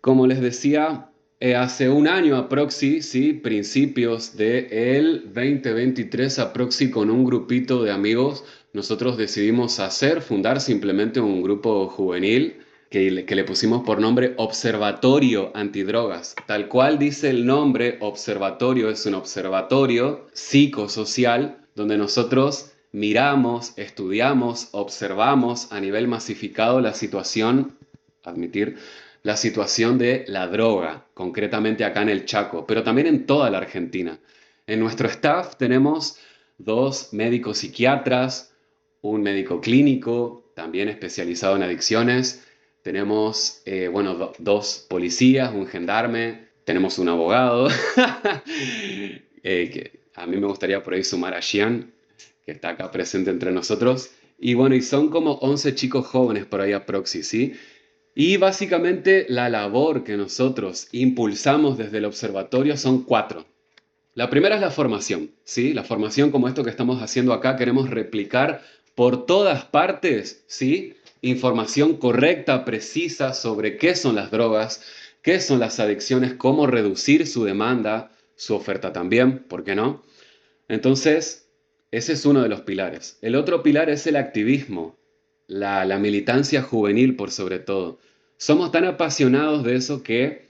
Como les decía, hace un año aproxi, sí, principios del 2023 aproxi, con un grupito de amigos, nosotros decidimos fundar simplemente un grupo juvenil que le pusimos por nombre Observatorio Antidrogas. Tal cual dice el nombre, observatorio es un observatorio psicosocial donde nosotros miramos, estudiamos, observamos a nivel masificado la situación, admitir, la situación de la droga, concretamente acá en el Chaco, pero también en toda la Argentina. En nuestro staff tenemos dos médicos psiquiatras, un médico clínico, también especializado en adicciones. Tenemos, bueno, dos policías, un gendarme, tenemos un abogado, que a mí me gustaría por ahí sumar a Xian, que está acá presente entre nosotros. Y bueno, y son como 11 chicos jóvenes por ahí aproxi, ¿sí? Y básicamente la labor que nosotros impulsamos desde el observatorio son cuatro. La primera es la formación, ¿sí? La formación como esto que estamos haciendo acá, queremos replicar por todas partes, ¿sí? Información correcta, precisa sobre qué son las drogas, qué son las adicciones, cómo reducir su demanda, su oferta también, ¿por qué no? Entonces, ese es uno de los pilares. El otro pilar es el activismo, la militancia juvenil por sobre todo. Somos tan apasionados de eso que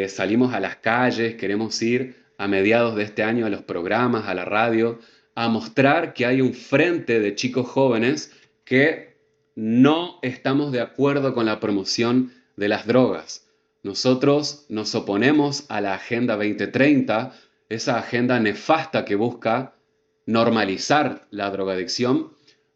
salimos a las calles, queremos ir a mediados de este año a los programas, a la radio, a mostrar que hay un frente de chicos jóvenes que no estamos de acuerdo con la promoción de las drogas. Nosotros nos oponemos a la Agenda 2030, esa agenda nefasta que busca normalizar la drogadicción,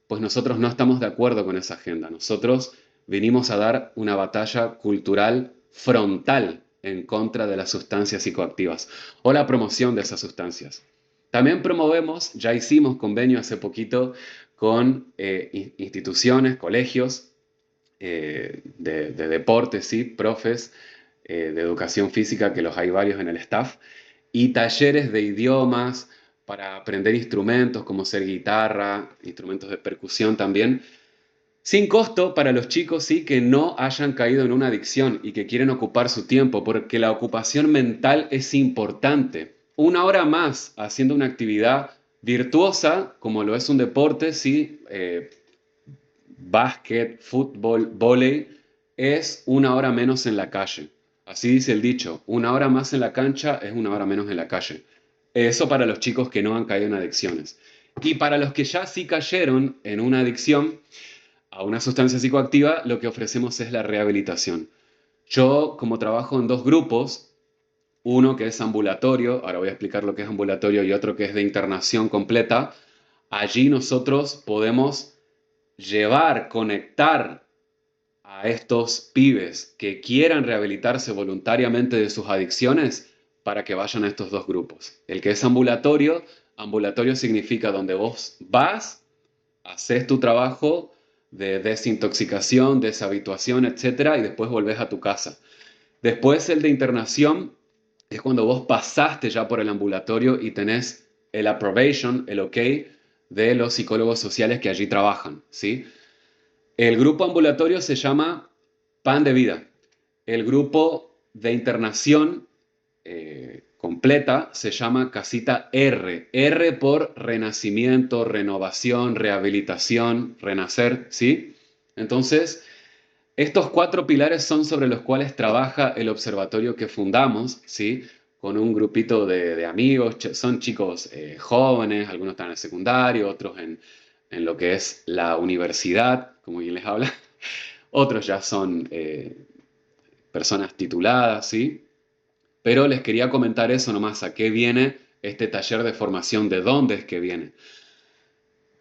pues nosotros no estamos de acuerdo con esa agenda. Nosotros vinimos a dar una batalla cultural frontal en contra de las sustancias psicoactivas o la promoción de esas sustancias. También promovemos, ya hicimos convenio hace poquito con instituciones, colegios de deporte, sí, profes de educación física, que los hay varios en el staff, y talleres de idiomas para aprender instrumentos como ser guitarra, instrumentos de percusión también, sin costo para los chicos, sí, que no hayan caído en una adicción y que quieren ocupar su tiempo, porque la ocupación mental es importante. Una hora más haciendo una actividad virtuosa, como lo es un deporte, sí, básquet, fútbol, vóley, es una hora menos en la calle. Así dice el dicho, una hora más en la cancha es una hora menos en la calle. Eso para los chicos que no han caído en adicciones. Y para los que ya sí cayeron en una adicción a una sustancia psicoactiva, lo que ofrecemos es la rehabilitación. Yo, como trabajo en dos grupos, uno que es ambulatorio, ahora voy a explicar lo que es ambulatorio, y otro que es de internación completa, allí nosotros podemos llevar, conectar a estos pibes que quieran rehabilitarse voluntariamente de sus adicciones para que vayan a estos dos grupos. El que es ambulatorio, ambulatorio significa donde vos vas, haces tu trabajo de desintoxicación, deshabituación, etcétera, y después volvés a tu casa. Después el de internación es cuando vos pasaste ya por el ambulatorio y tenés el approbation, el ok de los psicólogos sociales que allí trabajan, ¿sí? El grupo ambulatorio se llama Pan de Vida. El grupo de internación completa se llama Casita R. R por renacimiento, renovación, rehabilitación, renacer, ¿sí? Entonces, estos cuatro pilares son sobre los cuales trabaja el observatorio que fundamos, ¿sí? Con un grupito de amigos, son chicos jóvenes, algunos están en el secundario, otros en lo que es la universidad, como bien les habla, otros ya son personas tituladas, ¿sí? Pero les quería comentar eso nomás, a qué viene este taller de formación, de dónde es que viene.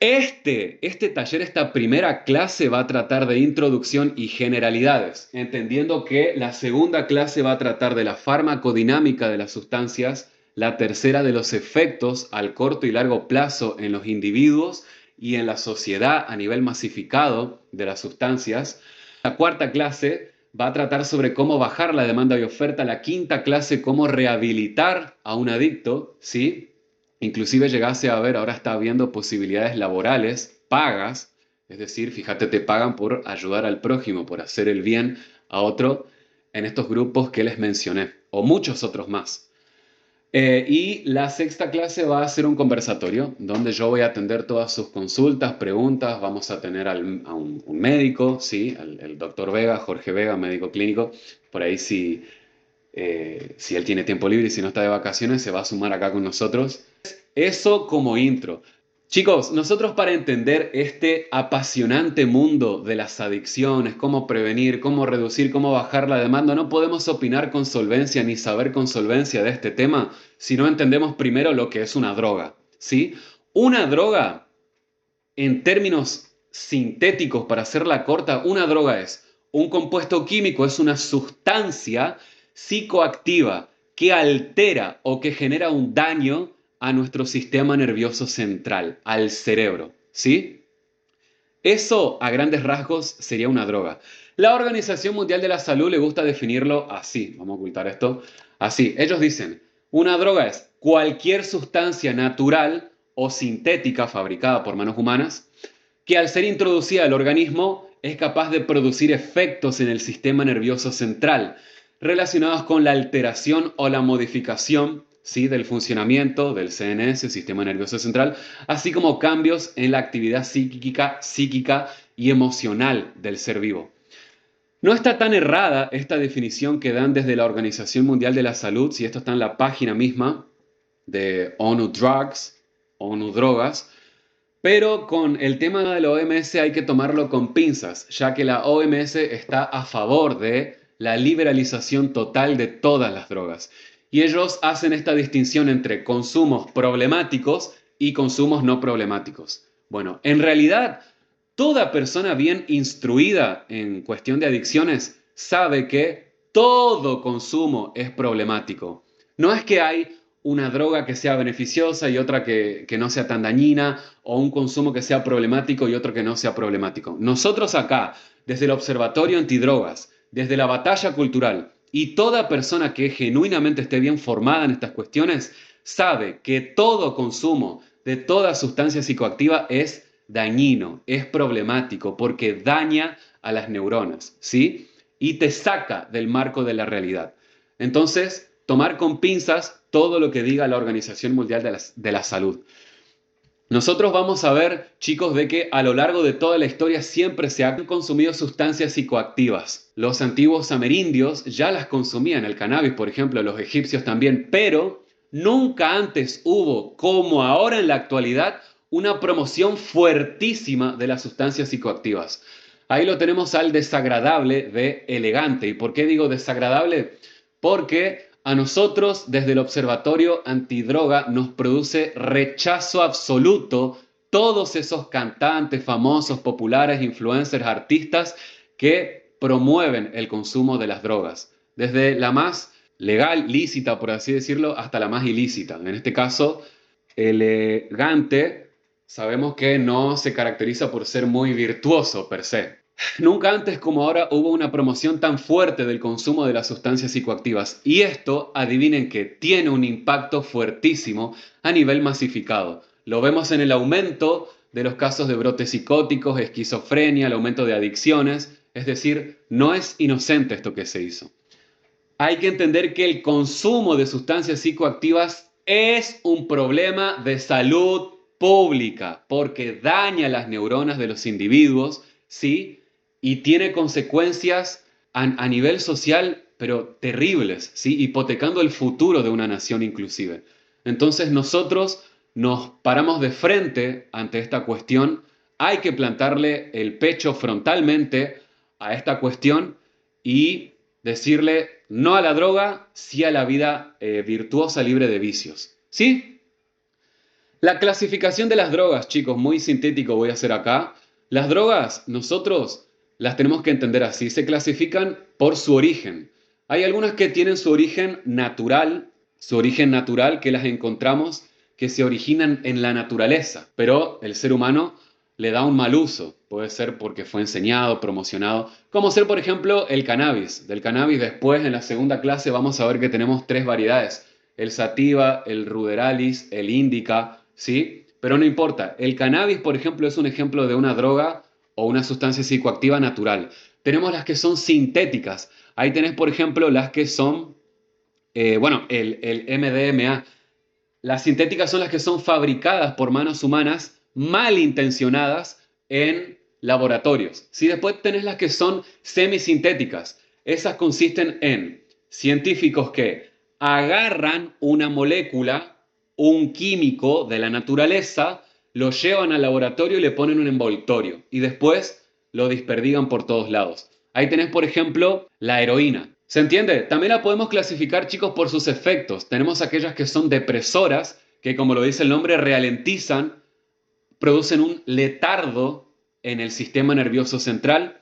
Este taller, esta primera clase va a tratar de introducción y generalidades, entendiendo que la segunda clase va a tratar de la farmacodinámica de las sustancias, la tercera de los efectos al corto y largo plazo en los individuos y en la sociedad a nivel masificado de las sustancias. La cuarta clase va a tratar sobre cómo bajar la demanda y oferta, la quinta clase cómo rehabilitar a un adicto, ¿sí? Inclusive llegase a ver, ahora está habiendo posibilidades laborales, pagas, es decir, fíjate, te pagan por ayudar al prójimo, por hacer el bien a otro. en estos grupos que les mencioné, o muchos otros más. Y la sexta clase va a ser un conversatorio donde yo voy a atender todas sus consultas, preguntas. Vamos a tener a un médico, ¿sí? El doctor Vega, Jorge Vega, médico clínico. Por ahí si él tiene tiempo libre y si no está de vacaciones, se va a sumar acá con nosotros. Eso como intro. Chicos, nosotros para entender este apasionante mundo de las adicciones, cómo prevenir, cómo reducir, cómo bajar la demanda, no podemos opinar con solvencia ni saber con solvencia de este tema si no entendemos primero lo que es una droga, ¿sí? Una droga, en términos sintéticos, para hacerla corta, una droga es un compuesto químico, es una sustancia psicoactiva que altera o que genera un daño a nuestro sistema nervioso central, al cerebro, ¿sí? Eso, a grandes rasgos, sería una droga. La Organización Mundial de la Salud le gusta definirlo así. Vamos a ocultar esto. Así. Ellos dicen, una droga es cualquier sustancia natural o sintética fabricada por manos humanas que al ser introducida al organismo es capaz de producir efectos en el sistema nervioso central relacionados con la alteración o la modificación, ¿sí?, del funcionamiento del CNS, Sistema Nervioso Central, así como cambios en la actividad psíquica y emocional del ser vivo. No está tan errada esta definición que dan desde la Organización Mundial de la Salud, si esto está en la página misma de ONU Drugs, ONU Drogas, pero con el tema de la OMS hay que tomarlo con pinzas, ya que la OMS está a favor de la liberalización total de todas las drogas. Y ellos hacen esta distinción entre consumos problemáticos y consumos no problemáticos. Bueno, en realidad, toda persona bien instruida en cuestión de adicciones sabe que todo consumo es problemático. No es que hay una droga que sea beneficiosa y otra que no sea tan dañina, o un consumo que sea problemático y otro que no sea problemático. Nosotros acá, desde el Observatorio Antidrogas, desde la batalla cultural, y toda persona que genuinamente esté bien formada en estas cuestiones, sabe que todo consumo de toda sustancia psicoactiva es dañino, es problemático, porque daña a las neuronas, ¿sí? Y te saca del marco de la realidad. Entonces, tomar con pinzas todo lo que diga la Organización Mundial de la Salud. Nosotros vamos a ver, chicos, de que a lo largo de toda la historia siempre se han consumido sustancias psicoactivas. Los antiguos amerindios ya las consumían, el cannabis, por ejemplo, los egipcios también, pero nunca antes hubo, como ahora en la actualidad, una promoción fuertísima de las sustancias psicoactivas. Ahí lo tenemos al desagradable de elegante. ¿Y por qué digo desagradable? Porque a nosotros, desde el Observatorio Antidroga, nos produce rechazo absoluto todos esos cantantes famosos, populares, influencers, artistas que promueven el consumo de las drogas. Desde la más legal, lícita, por así decirlo, hasta la más ilícita. En este caso, elegante, sabemos que no se caracteriza por ser muy virtuoso per se. Nunca antes como ahora hubo una promoción tan fuerte del consumo de las sustancias psicoactivas y esto, adivinen que tiene un impacto fuertísimo a nivel masificado. Lo vemos en el aumento de los casos de brotes psicóticos, esquizofrenia, el aumento de adicciones, es decir, no es inocente esto que se hizo. Hay que entender que el consumo de sustancias psicoactivas es un problema de salud pública porque daña las neuronas de los individuos, ¿sí? Y tiene consecuencias a nivel social, pero terribles, ¿sí? Hipotecando el futuro de una nación inclusive. Entonces nosotros nos paramos de frente ante esta cuestión. Hay que plantarle el pecho frontalmente a esta cuestión y decirle no a la droga, sí a la vida virtuosa, libre de vicios. ¿Sí? La clasificación de las drogas, chicos, muy sintético voy a hacer acá. Las drogas, nosotros las tenemos que entender así. Se clasifican por su origen. Hay algunas que tienen su origen natural que las encontramos, que se originan en la naturaleza, pero el ser humano le da un mal uso. Puede ser porque fue enseñado, promocionado, como ser, por ejemplo, el cannabis. Del cannabis después, en la segunda clase, vamos a ver que tenemos tres variedades. El sativa, el ruderalis, el indica, ¿sí? Pero no importa. El cannabis, por ejemplo, es un ejemplo de una droga o una sustancia psicoactiva natural. Tenemos las que son sintéticas. Ahí tenés, por ejemplo, las que son, bueno, el MDMA. Las sintéticas son las que son fabricadas por manos humanas, malintencionadas en laboratorios. Si después tenés las que son semisintéticas, esas consisten en científicos que agarran una molécula, un químico de la naturaleza, lo llevan al laboratorio y le ponen un envoltorio y después lo desperdigan por todos lados. Ahí tenés, por ejemplo, la heroína. ¿Se entiende? También la podemos clasificar, chicos, por sus efectos. Tenemos aquellas que son depresoras, que como lo dice el nombre, ralentizan, producen un letardo en el sistema nervioso central,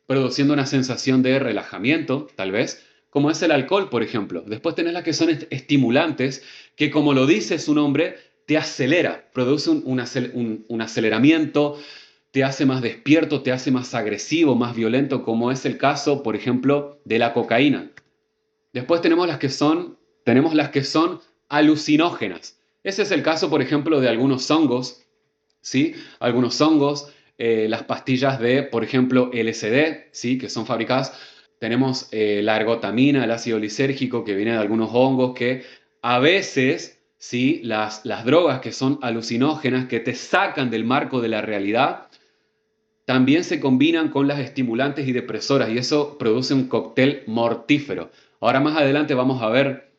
produciendo una sensación de relajamiento, tal vez, como es el alcohol, por ejemplo. Después tenés las que son estimulantes, que como lo dice su nombre, te acelera, produce un aceleramiento, te hace más despierto, te hace más agresivo, más violento, como es el caso, por ejemplo, de la cocaína. Después tenemos las que son alucinógenas. Ese es el caso, por ejemplo, de algunos hongos, ¿sí? Algunos hongos, las pastillas de, por ejemplo, LSD, ¿sí? Que son fabricadas. Tenemos la ergotamina, el ácido lisérgico, que viene de algunos hongos que a veces, ¿sí? Las drogas que son alucinógenas, que te sacan del marco de la realidad, también se combinan con las estimulantes y depresoras y eso produce un cóctel mortífero. Ahora más adelante vamos a ver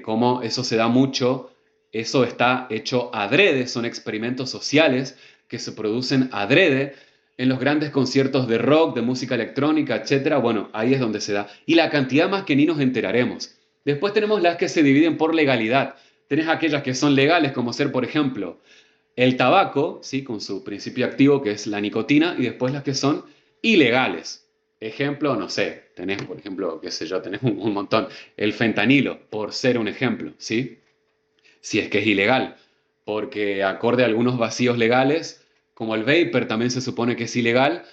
cómo eso se da mucho. Eso está hecho adrede, son experimentos sociales que se producen adrede en los grandes conciertos de rock, de música electrónica, etcétera. Bueno, ahí es donde se da. Y la cantidad más que ni nos enteraremos. Después tenemos las que se dividen por legalidad. Tenés aquellas que son legales, como ser, por ejemplo, el tabaco, ¿sí? Con su principio activo que es la nicotina, y después las que son ilegales. Ejemplo, no sé, tenés, por ejemplo, qué sé yo, tenés un montón. El fentanilo, por ser un ejemplo, ¿sí? Si es que es ilegal, porque acorde a algunos vacíos legales, como el vapor también se supone que es ilegal,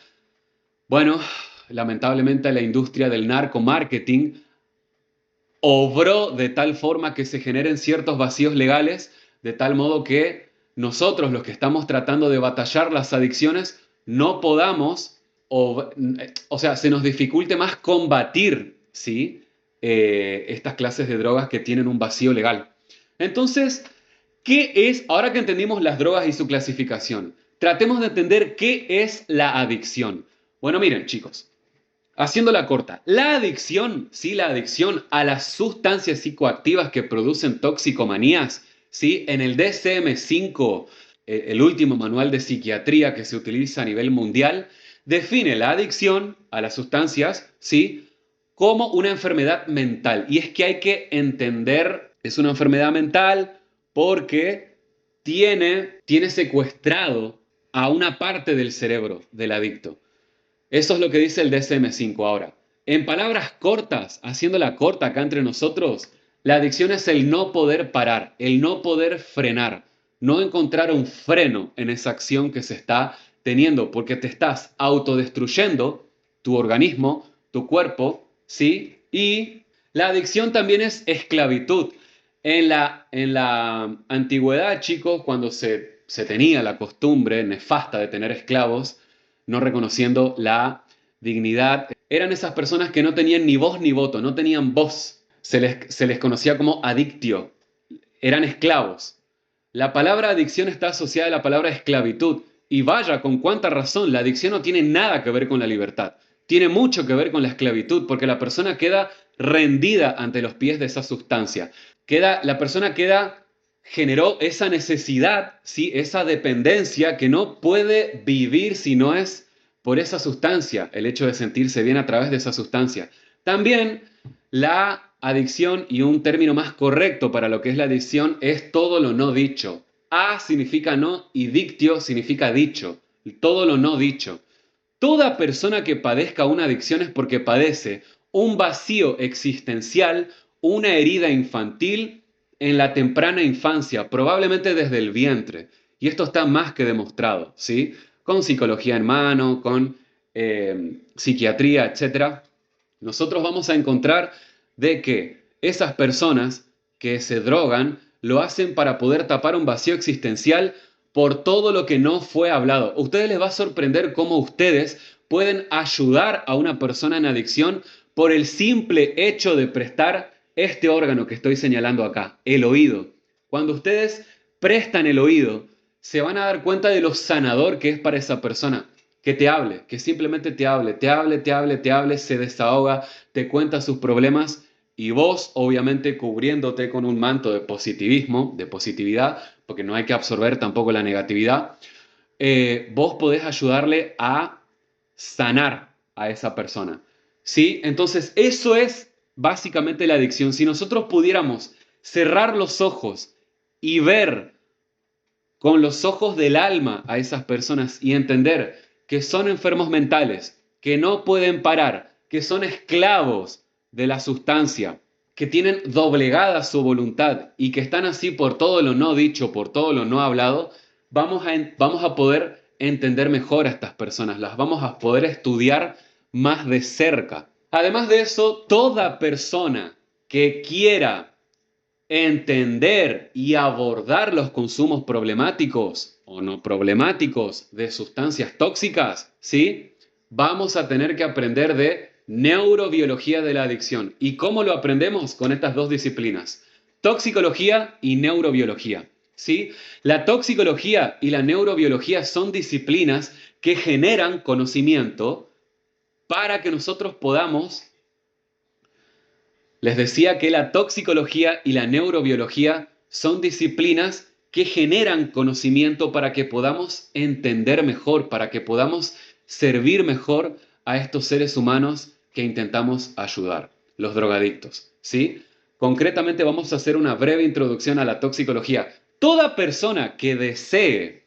bueno, lamentablemente la industria del narcomarketing obró de tal forma que se generen ciertos vacíos legales, de tal modo que nosotros, los que estamos tratando de batallar las adicciones, no podamos, o sea, se nos dificulte más combatir, ¿sí? Estas clases de drogas que tienen un vacío legal. Entonces, ¿qué es, ahora que entendimos las drogas y su clasificación, tratemos de entender qué es la adicción? Bueno, miren, chicos. Haciéndola corta, la adicción, sí, la adicción a las sustancias psicoactivas que producen toxicomanías, sí, en el DSM-5, el último manual de psiquiatría que se utiliza a nivel mundial, define la adicción a las sustancias, sí, como una enfermedad mental. Y es que hay que entender, es una enfermedad mental porque tiene secuestrado a una parte del cerebro del adicto. Eso es lo que dice el DSM-5 ahora. En palabras cortas, haciéndola corta acá entre nosotros, la adicción es el no poder parar, el no poder frenar, no encontrar un freno en esa acción que se está teniendo, porque te estás autodestruyendo tu organismo, tu cuerpo, ¿sí? Y la adicción también es esclavitud. En la antigüedad, chicos, cuando se tenía la costumbre nefasta de tener esclavos, no reconociendo la dignidad. Eran esas personas que no tenían ni voz ni voto, no tenían voz. Se les conocía como adictio. Eran esclavos. La palabra adicción está asociada a la palabra esclavitud. Y vaya, con cuánta razón, la adicción no tiene nada que ver con la libertad. Tiene mucho que ver con la esclavitud, porque la persona queda rendida ante los pies de esa sustancia. La persona generó esa necesidad, ¿sí? Esa dependencia que no puede vivir si no es por esa sustancia, el hecho de sentirse bien a través de esa sustancia. También la adicción, y un término más correcto para lo que es la adicción, es todo lo no dicho. A significa no y dictio significa dicho, todo lo no dicho. Toda persona que padezca una adicción es porque padece un vacío existencial, una herida infantil en la temprana infancia, probablemente desde el vientre. Y esto está más que demostrado, ¿sí? Con psicología en mano, con psiquiatría, etc. Nosotros vamos a encontrar de que esas personas que se drogan lo hacen para poder tapar un vacío existencial por todo lo que no fue hablado. A ustedes les va a sorprender cómo ustedes pueden ayudar a una persona en adicción por el simple hecho de prestar este órgano que estoy señalando acá, el oído. Cuando ustedes prestan el oído, se van a dar cuenta de lo sanador que es para esa persona. Que te hable, que simplemente te hable, se desahoga, te cuenta sus problemas y vos, obviamente, cubriéndote con un manto de positivismo, de positividad, porque no hay que absorber tampoco la negatividad, vos podés ayudarle a sanar a esa persona. ¿Sí? Entonces, eso es básicamente la adicción. Si nosotros pudiéramos cerrar los ojos y ver con los ojos del alma a esas personas y entender que son enfermos mentales, que no pueden parar, que son esclavos de la sustancia, que tienen doblegada su voluntad y que están así por todo lo no dicho, por todo lo no hablado, vamos a poder entender mejor a estas personas, las vamos a poder estudiar más de cerca. Además de eso, toda persona que quiera entender y abordar los consumos problemáticos o no problemáticos de sustancias tóxicas, ¿sí? Vamos a tener que aprender de neurobiología de la adicción. ¿Y cómo lo aprendemos? Con estas dos disciplinas, toxicología y neurobiología, ¿sí? La toxicología y la neurobiología son disciplinas que generan conocimiento para que nosotros podamos. Les decía que la toxicología y la neurobiología son disciplinas que generan conocimiento para que podamos entender mejor, para que podamos servir mejor a estos seres humanos que intentamos ayudar, los drogadictos, ¿sí? Concretamente vamos a hacer una breve introducción a la toxicología. Toda persona que desee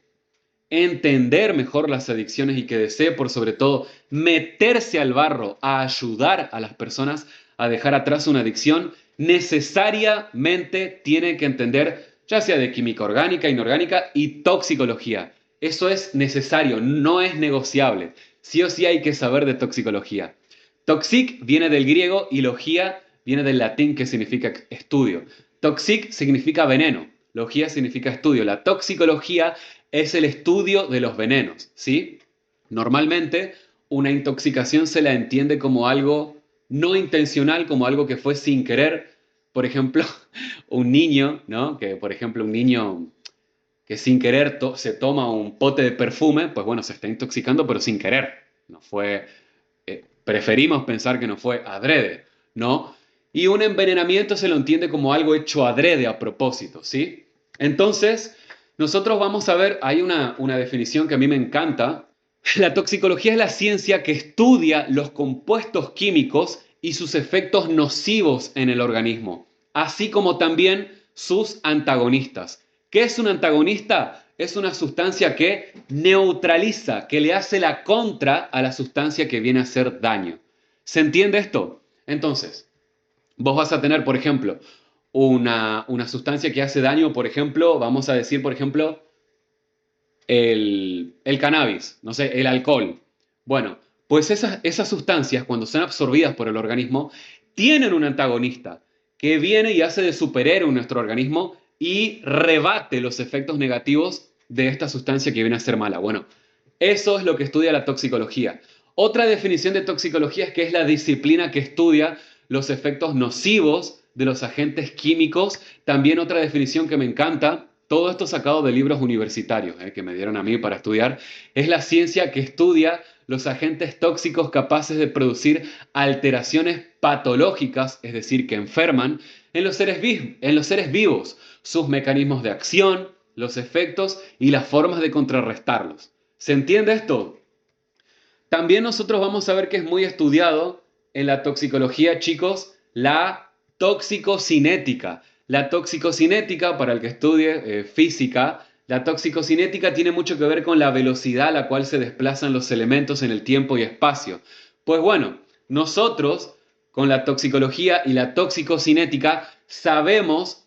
entender mejor las adicciones y que desee, por sobre todo, meterse al barro a ayudar a las personas a dejar atrás una adicción, necesariamente tiene que entender ya sea de química orgánica, inorgánica y toxicología. Eso es necesario, no es negociable. Sí o sí hay que saber de toxicología. Toxic viene del griego y logía viene del latín que significa estudio. Toxic significa veneno, logía significa estudio. La toxicología es el estudio de los venenos, ¿sí? Normalmente una intoxicación se la entiende como algo no intencional, como algo que fue sin querer. Por ejemplo, un niño, ¿no? Que por ejemplo un niño que sin querer se toma un pote de perfume, pues bueno, se está intoxicando, pero sin querer. No fue, preferimos pensar que no fue adrede, ¿no? Y un envenenamiento se lo entiende como algo hecho adrede a propósito, ¿sí? Entonces, nosotros vamos a ver, hay una definición que a mí me encanta. La toxicología es la ciencia que estudia los compuestos químicos y sus efectos nocivos en el organismo, así como también sus antagonistas. ¿Qué es un antagonista? Es una sustancia que neutraliza, que le hace la contra a la sustancia que viene a hacer daño. ¿Se entiende esto? Entonces, vos vas a tener, por ejemplo, una sustancia que hace daño, por ejemplo, vamos a decir, por ejemplo, el cannabis, no sé, el alcohol. Bueno, pues esas sustancias, cuando son absorbidas por el organismo, tienen un antagonista que viene y hace de superhéroe en nuestro organismo y rebate los efectos negativos de esta sustancia que viene a ser mala. Bueno, eso es lo que estudia la toxicología. Otra definición de toxicología es que es la disciplina que estudia los efectos nocivos de los agentes químicos. También otra definición que me encanta, todo esto sacado de libros universitarios que me dieron a mí para estudiar, es la ciencia que estudia los agentes tóxicos capaces de producir alteraciones patológicas, es decir, que enferman, en los seres vivos, sus mecanismos de acción, los efectos y las formas de contrarrestarlos. ¿Se entiende esto? También nosotros vamos a ver que es muy estudiado en la toxicología, chicos, la toxicocinética. La toxicocinética, para el que estudie física, la toxicocinética tiene mucho que ver con la velocidad a la cual se desplazan los elementos en el tiempo y espacio. Pues bueno, nosotros con la toxicología y la toxicocinética sabemos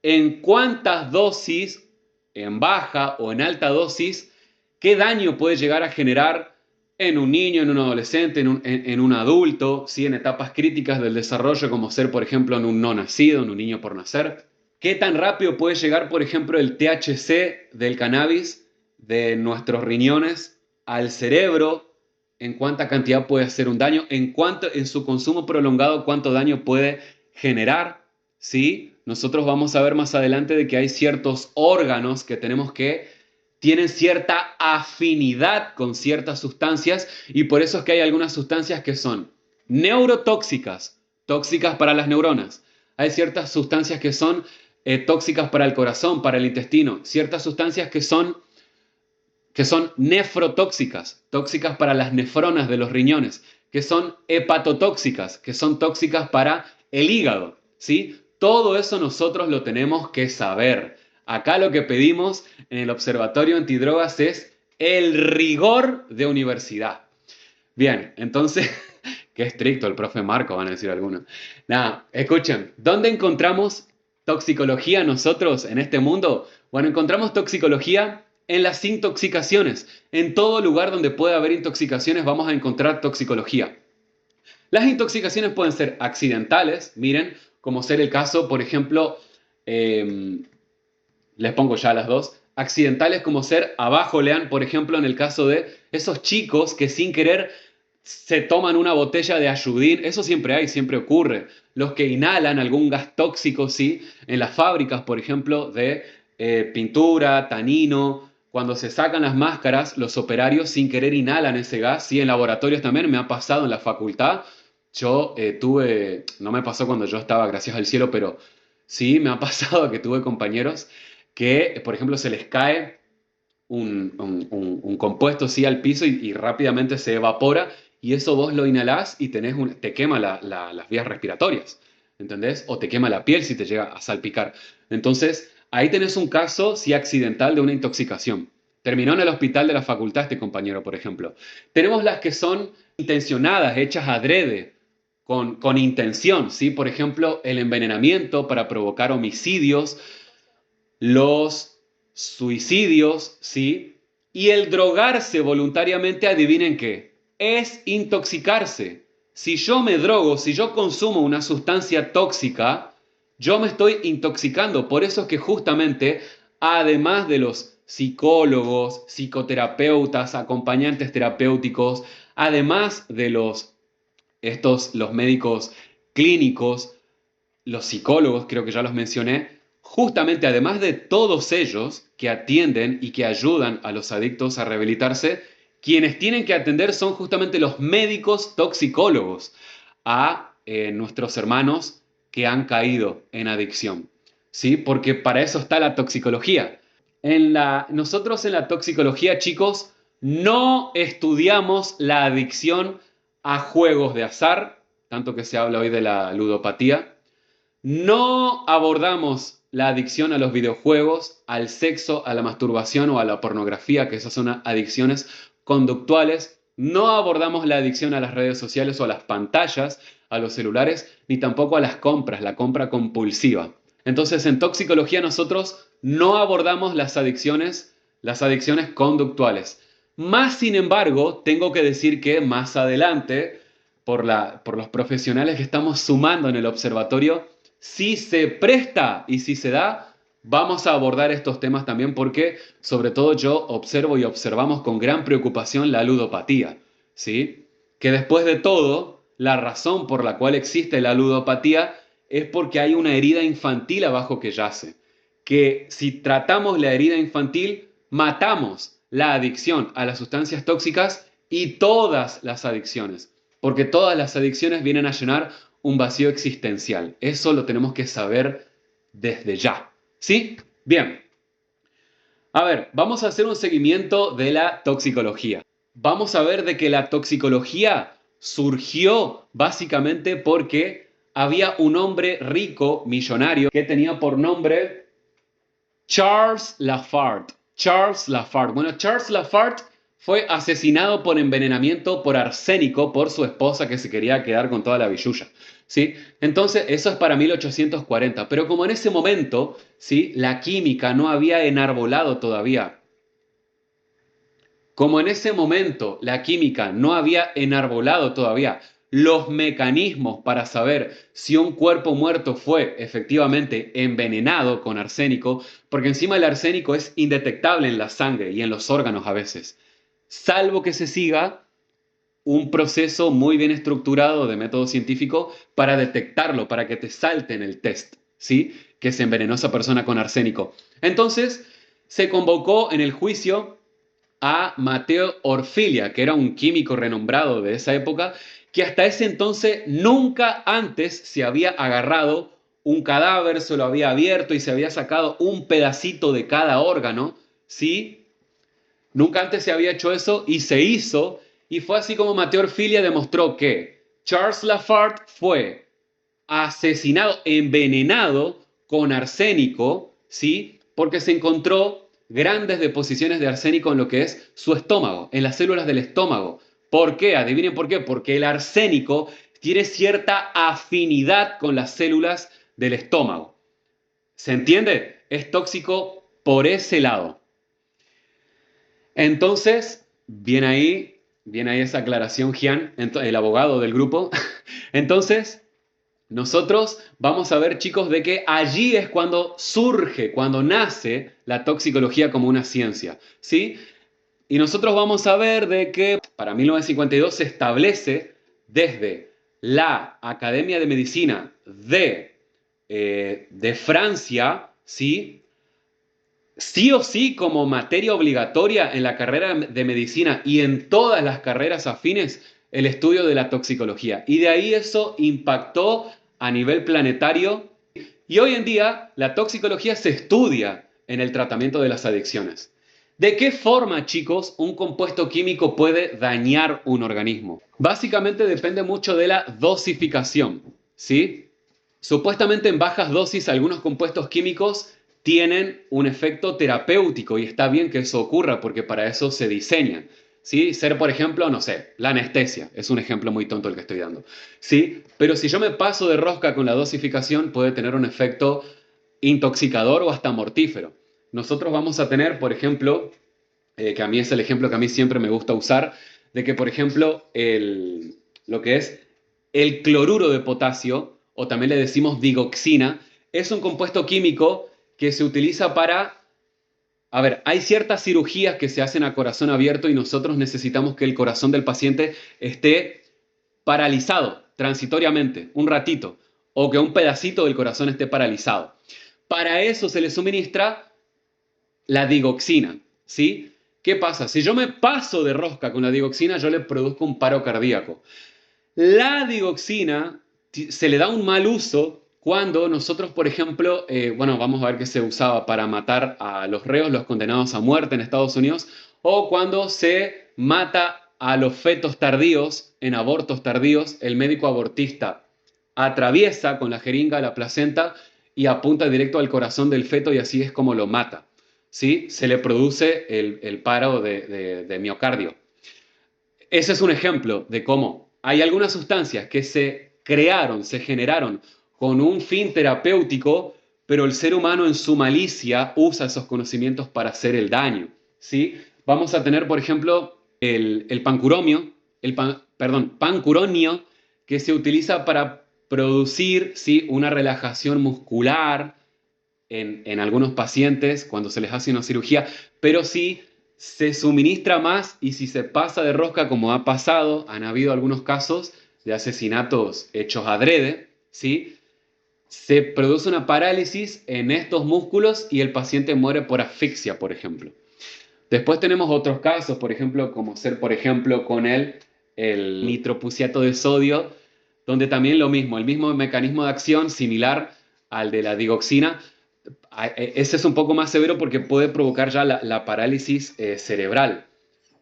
en cuántas dosis, en baja o en alta dosis, qué daño puede llegar a generar en un niño, en un adolescente, en un adulto, ¿sí? En etapas críticas del desarrollo, como ser, por ejemplo, en un no nacido, en un niño por nacer. ¿Qué tan rápido puede llegar, por ejemplo, el THC del cannabis de nuestros riñones al cerebro en cuánta cantidad puede hacer un daño, en su consumo prolongado, cuánto daño puede generar, ¿sí? Nosotros vamos a ver más adelante de que hay ciertos órganos que tenemos que tienen cierta afinidad con ciertas sustancias y por eso es que hay algunas sustancias que son neurotóxicas, tóxicas para las neuronas. Hay ciertas sustancias que son tóxicas para el corazón, para el intestino, ciertas sustancias que son nefrotóxicas, tóxicas para las nefronas de los riñones, que son hepatotóxicas, que son tóxicas para el hígado, ¿sí? Todo eso nosotros lo tenemos que saber. Acá lo que pedimos en el Observatorio Antidrogas es el rigor de universidad. Bien, entonces, qué estricto el profe Marco, van a decir algunos. Nada, escuchen, ¿dónde encontramos toxicología nosotros en este mundo? Bueno, encontramos toxicología en las intoxicaciones. En todo lugar donde pueda haber intoxicaciones vamos a encontrar toxicología. Las intoxicaciones pueden ser accidentales, miren, como ser el caso, por ejemplo, les pongo ya las dos, accidentales como ser, abajo lean, por ejemplo, en el caso de esos chicos que sin querer se toman una botella de ayudín, eso siempre hay, siempre ocurre. Los que inhalan algún gas tóxico, sí, en las fábricas, por ejemplo, de pintura, tanino, cuando se sacan las máscaras, los operarios sin querer inhalan ese gas, sí, en laboratorios también, me ha pasado en la facultad. Yo no me pasó cuando yo estaba, gracias al cielo, pero sí me ha pasado que tuve compañeros que, por ejemplo, se les cae un compuesto así al piso y rápidamente se evapora y eso vos lo inhalás y te quema las vías respiratorias, ¿entendés? O te quema la piel si te llega a salpicar. Entonces, ahí tenés un caso, sí, accidental de una intoxicación. Terminó en el hospital de la facultad este compañero, por ejemplo. Tenemos las que son intencionadas, hechas adrede, con intención, ¿sí? Por ejemplo, el envenenamiento para provocar homicidios, los suicidios, ¿sí? Y el drogarse voluntariamente, adivinen qué, es intoxicarse. Si yo me drogo, si yo consumo una sustancia tóxica, yo me estoy intoxicando. Por eso es que justamente, además de los psicólogos, psicoterapeutas, acompañantes terapéuticos, además de los médicos clínicos, los psicólogos, creo que ya los mencioné, justamente además de todos ellos que atienden y que ayudan a los adictos a rehabilitarse, quienes tienen que atender son justamente los médicos toxicólogos a nuestros hermanos que han caído en adicción, ¿sí? Porque para eso está la toxicología. Nosotros en la toxicología, chicos, no estudiamos la adicción a juegos de azar, tanto que se habla hoy de la ludopatía. No abordamos la adicción a los videojuegos, al sexo, a la masturbación o a la pornografía, que esas son adicciones conductuales. No abordamos la adicción a las redes sociales o a las pantallas, a los celulares, ni tampoco a las compras, la compra compulsiva. Entonces, en toxicología nosotros no abordamos las adicciones conductuales. Más sin embargo, tengo que decir que más adelante, por los profesionales que estamos sumando en el observatorio, si se presta y si se da, vamos a abordar estos temas también porque, sobre todo, yo observo y observamos con gran preocupación la ludopatía, ¿sí? Que después de todo, la razón por la cual existe la ludopatía es porque hay una herida infantil abajo que yace. Que si tratamos la herida infantil, matamos la adicción a las sustancias tóxicas y todas las adicciones. Porque todas las adicciones vienen a llenar un vacío existencial. Eso lo tenemos que saber desde ya. ¿Sí? Bien. A ver, vamos a hacer un seguimiento de la toxicología. Vamos a ver de que la toxicología surgió básicamente porque había un hombre rico, millonario, que tenía por nombre Charles Lafargue. Charles Lafargue. Bueno, Charles Lafargue fue asesinado por envenenamiento por arsénico por su esposa que se quería quedar con toda la billulla, ¿sí? Entonces, eso es para 1840. Pero como en ese momento, ¿sí? La química no había enarbolado todavía. Como en ese momento la química no había enarbolado todavía los mecanismos para saber si un cuerpo muerto fue efectivamente envenenado con arsénico, porque encima el arsénico es indetectable en la sangre y en los órganos a veces, salvo que se siga un proceso muy bien estructurado de método científico para detectarlo, para que te salte en el test, ¿sí? Que se envenenó esa persona con arsénico. Entonces, se convocó en el juicio a Mateo Orfilia, que era un químico renombrado de esa época, que hasta ese entonces nunca antes se había agarrado un cadáver, se lo había abierto y se había sacado un pedacito de cada órgano, ¿sí? Nunca antes se había hecho eso y se hizo, y fue así como Mateo Orfilia demostró que Charles Lafarte fue asesinado, envenenado con arsénico, ¿sí? Porque se encontró grandes deposiciones de arsénico en lo que es su estómago, en las células del estómago. ¿Por qué? Adivinen por qué. Porque el arsénico tiene cierta afinidad con las células del estómago. ¿Se entiende? Es tóxico por ese lado. Entonces, viene ahí esa aclaración, Gian, el abogado del grupo. Entonces, nosotros vamos a ver, chicos, de que allí es cuando surge, cuando nace la toxicología como una ciencia, ¿sí? Y nosotros vamos a ver de que para 1952 se establece desde la Academia de Medicina de Francia, ¿sí? Sí o sí como materia obligatoria en la carrera de medicina y en todas las carreras afines el estudio de la toxicología. Y de ahí eso impactó a nivel planetario y hoy en día la toxicología se estudia en el tratamiento de las adicciones. ¿De qué forma, chicos, un compuesto químico puede dañar un organismo? Básicamente depende mucho de la dosificación, ¿sí? Supuestamente en bajas dosis algunos compuestos químicos tienen un efecto terapéutico y está bien que eso ocurra porque para eso se diseñan. ¿Sí? Ser, por ejemplo, no sé, la anestesia, es un ejemplo muy tonto el que estoy dando. ¿Sí? Pero si yo me paso de rosca con la dosificación puede tener un efecto intoxicador o hasta mortífero. Nosotros vamos a tener, por ejemplo, que a mí es el ejemplo que a mí siempre me gusta usar, de que, por ejemplo, lo que es el cloruro de potasio, o también le decimos digoxina, es un compuesto químico que se utiliza para... A ver, hay ciertas cirugías que se hacen a corazón abierto y nosotros necesitamos que el corazón del paciente esté paralizado transitoriamente, un ratito, o que un pedacito del corazón esté paralizado. Para eso se le suministra la digoxina, ¿sí? ¿Qué pasa? Si yo me paso de rosca con la digoxina, yo le produzco un paro cardíaco. La digoxina se le da un mal uso cuando nosotros, por ejemplo, bueno, vamos a ver que se usaba para matar a los reos, los condenados a muerte en Estados Unidos, o cuando se mata a los fetos tardíos, en abortos tardíos, el médico abortista atraviesa con la jeringa la placenta y apunta directo al corazón del feto y así es como lo mata. ¿Sí? Se le produce el paro de miocardio. Ese es un ejemplo de cómo hay algunas sustancias que se crearon, se generaron con un fin terapéutico, pero el ser humano en su malicia usa esos conocimientos para hacer el daño. ¿Sí? Vamos a tener, por ejemplo, el pancuromio, perdón, pancuronio, que se utiliza para producir, ¿sí?, una relajación muscular en algunos pacientes cuando se les hace una cirugía, pero sí se suministra más y si se pasa de rosca, como ha pasado, han habido algunos casos de asesinatos hechos adrede, ¿sí? Se produce una parálisis en estos músculos y el paciente muere por asfixia, por ejemplo. Después tenemos otros casos, por ejemplo, como ser, por ejemplo, con el nitropuciato de sodio, donde también lo mismo, el mismo mecanismo de acción similar al de la digoxina. Ese es un poco más severo porque puede provocar ya la parálisis cerebral.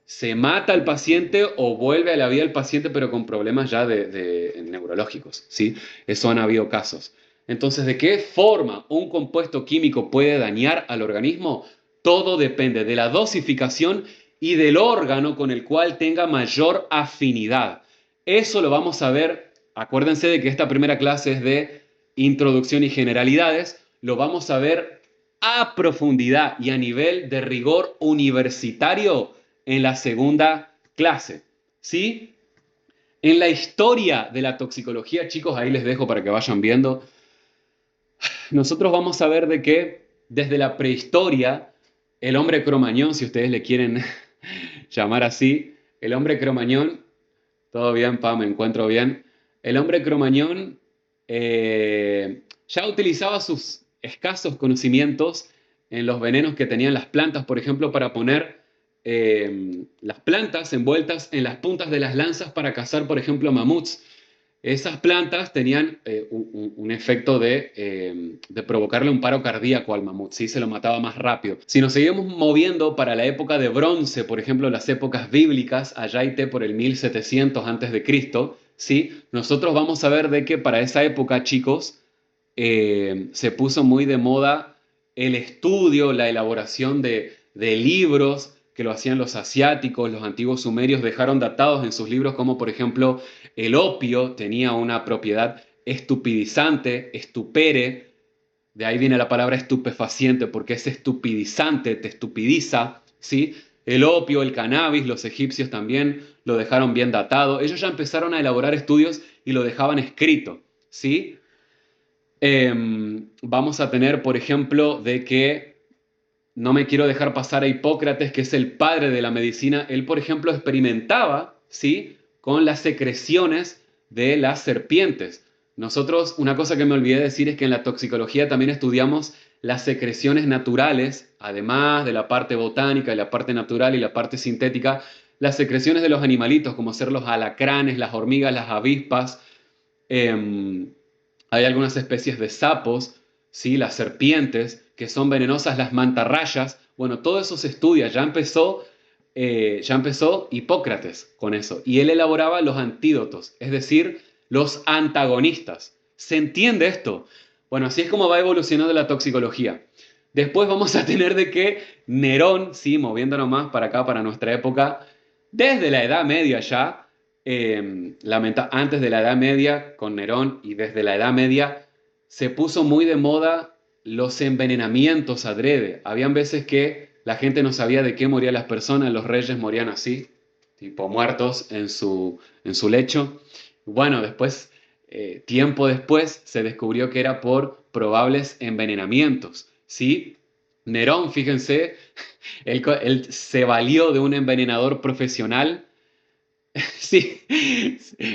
Se mata al paciente o vuelve a la vida el paciente, pero con problemas ya de neurológicos, ¿sí? Eso han habido casos. Entonces, ¿de qué forma un compuesto químico puede dañar al organismo? Todo depende de la dosificación y del órgano con el cual tenga mayor afinidad. Eso lo vamos a ver, acuérdense de que esta primera clase es de introducción y generalidades, lo vamos a ver a profundidad y a nivel de rigor universitario en la segunda clase. ¿Sí? En la historia de la toxicología, chicos, ahí les dejo para que vayan viendo, nosotros vamos a ver de que desde la prehistoria, el hombre cromañón, si ustedes le quieren llamar así, el hombre cromañón Todo bien, Pa, me encuentro bien. El hombre Cromañón ya utilizaba sus escasos conocimientos en los venenos que tenían las plantas, por ejemplo, para poner las plantas envueltas en las puntas de las lanzas para cazar, por ejemplo, mamuts. Esas plantas tenían un efecto de provocarle un paro cardíaco al mamut, ¿sí? Se lo mataba más rápido. Si nos seguimos moviendo para la época de bronce, por ejemplo, las épocas bíblicas, allá y te por el 1700 antes de Cristo, ¿sí? Nosotros vamos a ver de que para esa época, chicos, se puso muy de moda el estudio, la elaboración de libros que lo hacían los asiáticos, los antiguos sumerios dejaron datados en sus libros como por ejemplo el opio tenía una propiedad estupidizante, estupere, de ahí viene la palabra estupefaciente porque es estupidizante, te estupidiza, ¿sí? El opio, el cannabis, los egipcios también lo dejaron bien datado. Ellos ya empezaron a elaborar estudios y lo dejaban escrito, ¿sí? Vamos a tener, por ejemplo, de que no me quiero dejar pasar a Hipócrates, que es el padre de la medicina. Él, por ejemplo, experimentaba, ¿sí? Con las secreciones de las serpientes. Nosotros, una cosa que me olvidé decir es que en la toxicología también estudiamos las secreciones naturales, además de la parte botánica y la parte natural y la parte sintética, las secreciones de los animalitos, como ser los alacranes, las hormigas, las avispas. Eh, Hay algunas especies de sapos, ¿sí? Las serpientes, que son venenosas, las mantarrayas. Bueno, todo eso se estudia. Ya empezó Hipócrates con eso. Y él elaboraba los antídotos, es decir, los antagonistas. ¿Se entiende esto? Bueno, así es como va evolucionando la toxicología. Después vamos a tener de que Nerón, sí, moviéndonos más para acá, para nuestra época, desde la Edad Media ya, antes de la Edad Media con Nerón y desde la Edad Media se puso muy de moda los envenenamientos adrede. Habían veces que la gente no sabía de qué morían las personas, los reyes morían así, tipo muertos en su lecho. Bueno, después, tiempo después, se descubrió que era por probables envenenamientos, ¿sí? Nerón, fíjense, él se valió de un envenenador profesional. Sí,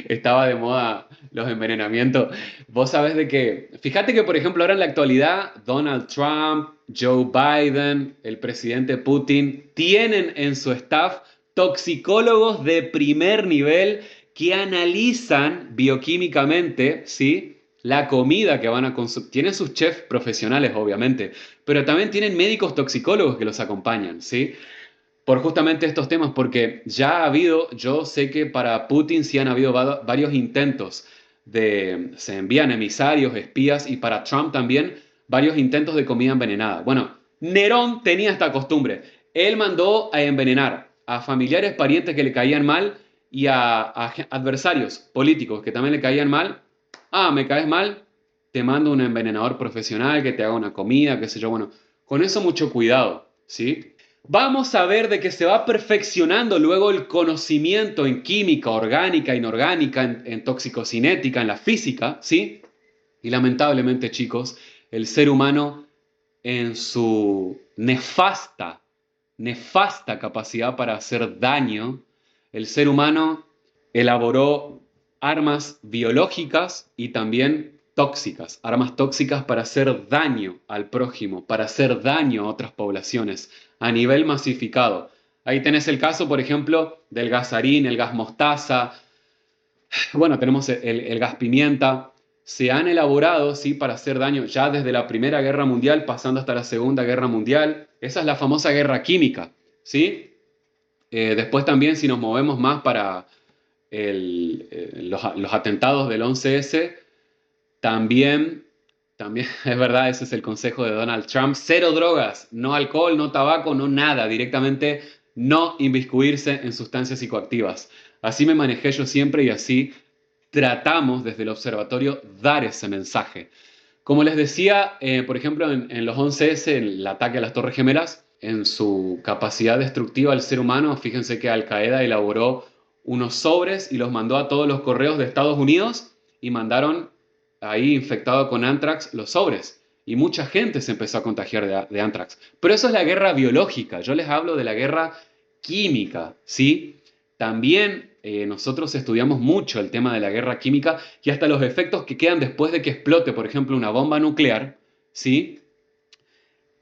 estaba de moda los envenenamientos. Vos sabés de que, fíjate que por ejemplo ahora en la actualidad Donald Trump, Joe Biden, el presidente Putin tienen en su staff toxicólogos de primer nivel que analizan bioquímicamente, ¿sí? La comida que van a consumir. Tienen sus chefs profesionales, obviamente, pero también tienen médicos toxicólogos que los acompañan, ¿sí? Por justamente estos temas, porque ya ha habido, yo sé que para Putin sí han habido varios intentos se envían emisarios, espías, y para Trump también varios intentos de comida envenenada. Bueno, Nerón tenía esta costumbre. Él mandó a envenenar a familiares, parientes que le caían mal y a adversarios políticos que también le caían mal. Ah, me caes mal, te mando un envenenador profesional que te haga una comida, qué sé yo. Bueno, con eso mucho cuidado, ¿sí? Vamos a ver de que se va perfeccionando luego el conocimiento en química orgánica, inorgánica, en toxicocinética, en la física, ¿sí? Y lamentablemente, chicos, el ser humano en su nefasta capacidad para hacer daño, el ser humano elaboró armas biológicas y también tóxicas, armas tóxicas para hacer daño al prójimo, para hacer daño a otras poblaciones a nivel masificado. Ahí tenés el caso, por ejemplo, del gasarín, el gas mostaza, bueno, tenemos el gas pimienta. Se han elaborado, sí, para hacer daño ya desde la Primera Guerra Mundial, pasando hasta la Segunda Guerra Mundial. Esa es la famosa guerra química, ¿sí? Después también, si nos movemos más para los atentados del 11S, también es verdad, ese es el consejo de Donald Trump. Cero drogas, no alcohol, no tabaco, no nada. Directamente no inmiscuirse en sustancias psicoactivas. Así me manejé yo siempre y así tratamos desde el observatorio dar ese mensaje. Como les decía, por ejemplo, en los 11S, en el ataque a las Torres Gemelas, en su capacidad destructiva al ser humano, fíjense que Al Qaeda elaboró unos sobres y los mandó a todos los correos de Estados Unidos y mandaron ahí infectado con anthrax los sobres. Y mucha gente se empezó a contagiar de anthrax. Pero eso es la guerra biológica. Yo les hablo de la guerra química, ¿sí? También nosotros estudiamos mucho el tema de la guerra química y hasta los efectos que quedan después de que explote, por ejemplo, una bomba nuclear, ¿sí?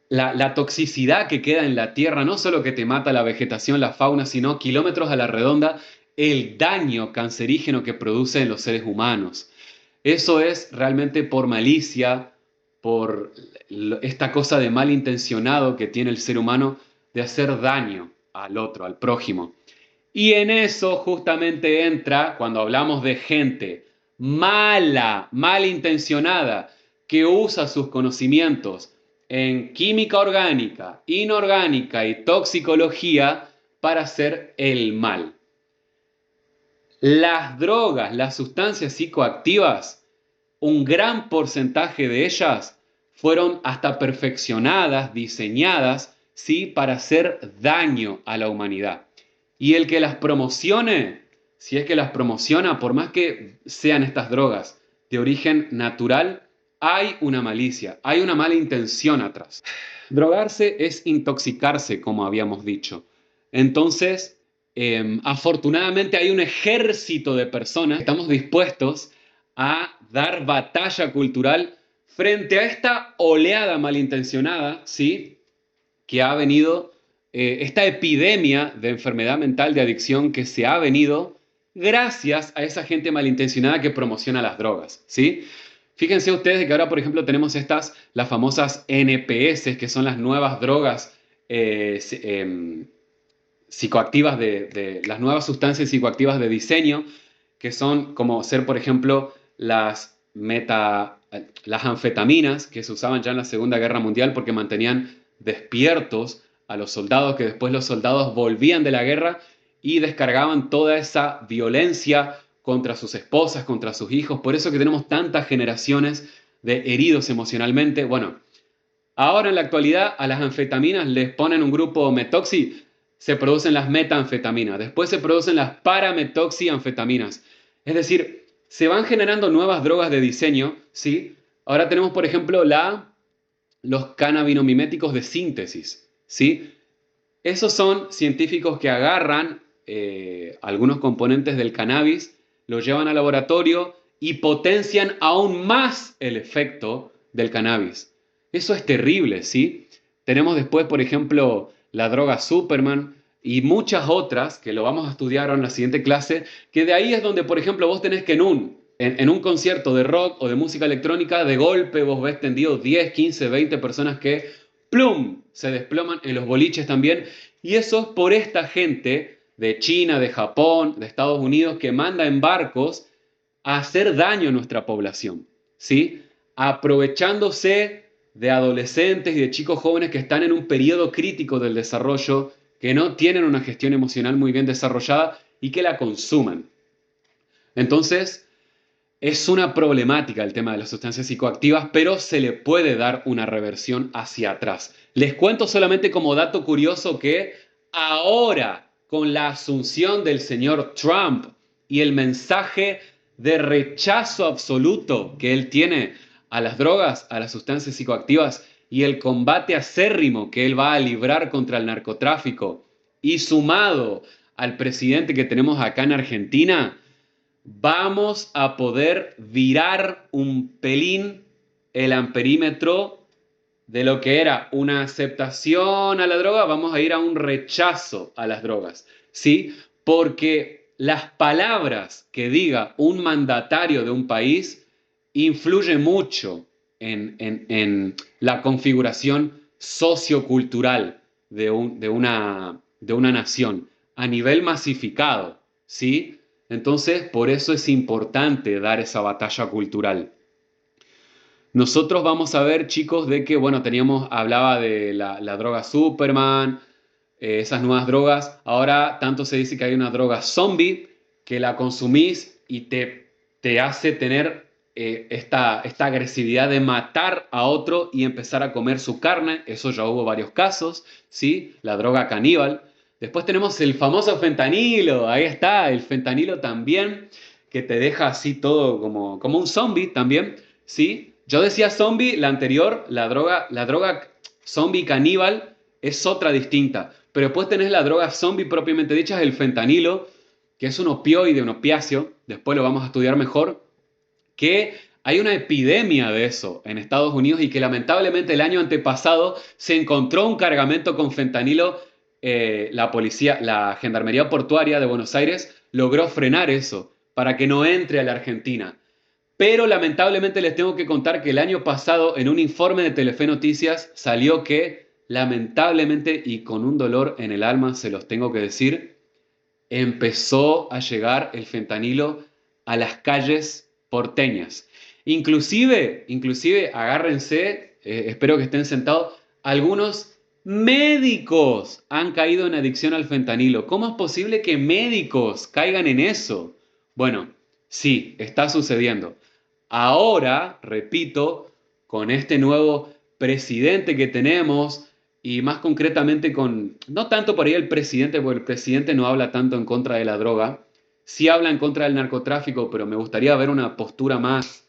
La toxicidad que queda en la tierra, no solo que te mata la vegetación, la fauna, sino kilómetros a la redonda, el daño cancerígeno que produce en los seres humanos. Eso es realmente por malicia, por esta cosa de malintencionado que tiene el ser humano de hacer daño al otro, al prójimo. Y en eso justamente entra cuando hablamos de gente mala, malintencionada, que usa sus conocimientos en química orgánica, inorgánica y toxicología para hacer el mal. Las drogas, las sustancias psicoactivas, un gran porcentaje de ellas fueron hasta perfeccionadas, diseñadas, ¿sí? Para hacer daño a la humanidad. Y el que las promocione, si es que las promociona, por más que sean estas drogas de origen natural, hay una malicia, hay una mala intención atrás. Drogarse es intoxicarse, como habíamos dicho. Entonces, afortunadamente hay un ejército de personas que estamos dispuestos a dar batalla cultural frente a esta oleada malintencionada, ¿sí? Que ha venido, esta epidemia de enfermedad mental, de adicción que se ha venido gracias a esa gente malintencionada que promociona las drogas, ¿sí? Fíjense ustedes que ahora, por ejemplo, tenemos las famosas NPS, que son las nuevas drogas psicoactivas las nuevas sustancias psicoactivas de diseño, que son como ser, por ejemplo, las anfetaminas, que se usaban ya en la Segunda Guerra Mundial porque mantenían despiertos a los soldados, que después los soldados volvían de la guerra y descargaban toda esa violencia contra sus esposas, contra sus hijos. Por eso que tenemos tantas generaciones de heridos emocionalmente. Bueno, ahora en la actualidad a las anfetaminas les ponen un grupo metoxi, se producen las metanfetaminas, después se producen las parametoxianfetaminas. Es decir, se van generando nuevas drogas de diseño, ¿sí? Ahora tenemos, por ejemplo, los cannabinomiméticos de síntesis, ¿sí? Esos son científicos que agarran algunos componentes del cannabis, los llevan al laboratorio y potencian aún más el efecto del cannabis. Eso es terrible, ¿sí? Tenemos después, por ejemplo, la droga Superman y muchas otras, que lo vamos a estudiar ahora en la siguiente clase, que de ahí es donde, por ejemplo, vos tenés que en un concierto de rock o de música electrónica, de golpe vos ves tendido 10, 15, 20 personas que, ¡plum!, se desploman en los boliches también. Y eso es por esta gente de China, de Japón, de Estados Unidos, que manda en barcos a hacer daño a nuestra población, ¿sí? Aprovechándose de adolescentes y de chicos jóvenes que están en un periodo crítico del desarrollo, que no tienen una gestión emocional muy bien desarrollada y que la consumen. Entonces, es una problemática el tema de las sustancias psicoactivas, pero se le puede dar una reversión hacia atrás. Les cuento solamente como dato curioso que ahora, con la asunción del señor Trump y el mensaje de rechazo absoluto que él tiene a las drogas, a las sustancias psicoactivas y el combate acérrimo que él va a librar contra el narcotráfico, y sumado al presidente que tenemos acá en Argentina, vamos a poder virar un pelín el amperímetro de lo que era una aceptación a la droga, vamos a ir a un rechazo a las drogas, ¿sí? Porque las palabras que diga un mandatario de un país influyen mucho en la configuración sociocultural de una nación a nivel masificado, ¿sí? Entonces, por eso es importante dar esa batalla cultural. Nosotros vamos a ver, chicos, de que, bueno, hablaba de la droga Superman, esas nuevas drogas. Ahora tanto se dice que hay una droga zombie que la consumís y te hace tener esta agresividad de matar a otro y empezar a comer su carne. Eso ya hubo varios casos, ¿sí? La droga caníbal. Después tenemos el famoso fentanilo, ahí está, el fentanilo también, que te deja así todo como un zombie también, ¿sí? Yo decía zombie, la anterior, la droga zombie caníbal es otra distinta, pero después tenés la droga zombie propiamente dicha, es el fentanilo, que es un opioide, un opiáceo, después lo vamos a estudiar mejor, que hay una epidemia de eso en Estados Unidos y que lamentablemente el año antepasado se encontró un cargamento con fentanilo. La policía, la Gendarmería Portuaria de Buenos Aires logró frenar eso para que no entre a la Argentina. Pero lamentablemente les tengo que contar que el año pasado en un informe de Telefe Noticias salió que lamentablemente y con un dolor en el alma se los tengo que decir, empezó a llegar el fentanilo a las calles porteñas. Inclusive, agárrense, espero que estén sentados, algunos médicos han caído en adicción al fentanilo. ¿Cómo es posible que médicos caigan en eso? Bueno, sí, está sucediendo. Ahora, repito, con este nuevo presidente que tenemos, y más concretamente con, no tanto por ahí el presidente, porque el presidente no habla tanto en contra de la droga, sí habla en contra del narcotráfico, pero me gustaría ver una postura más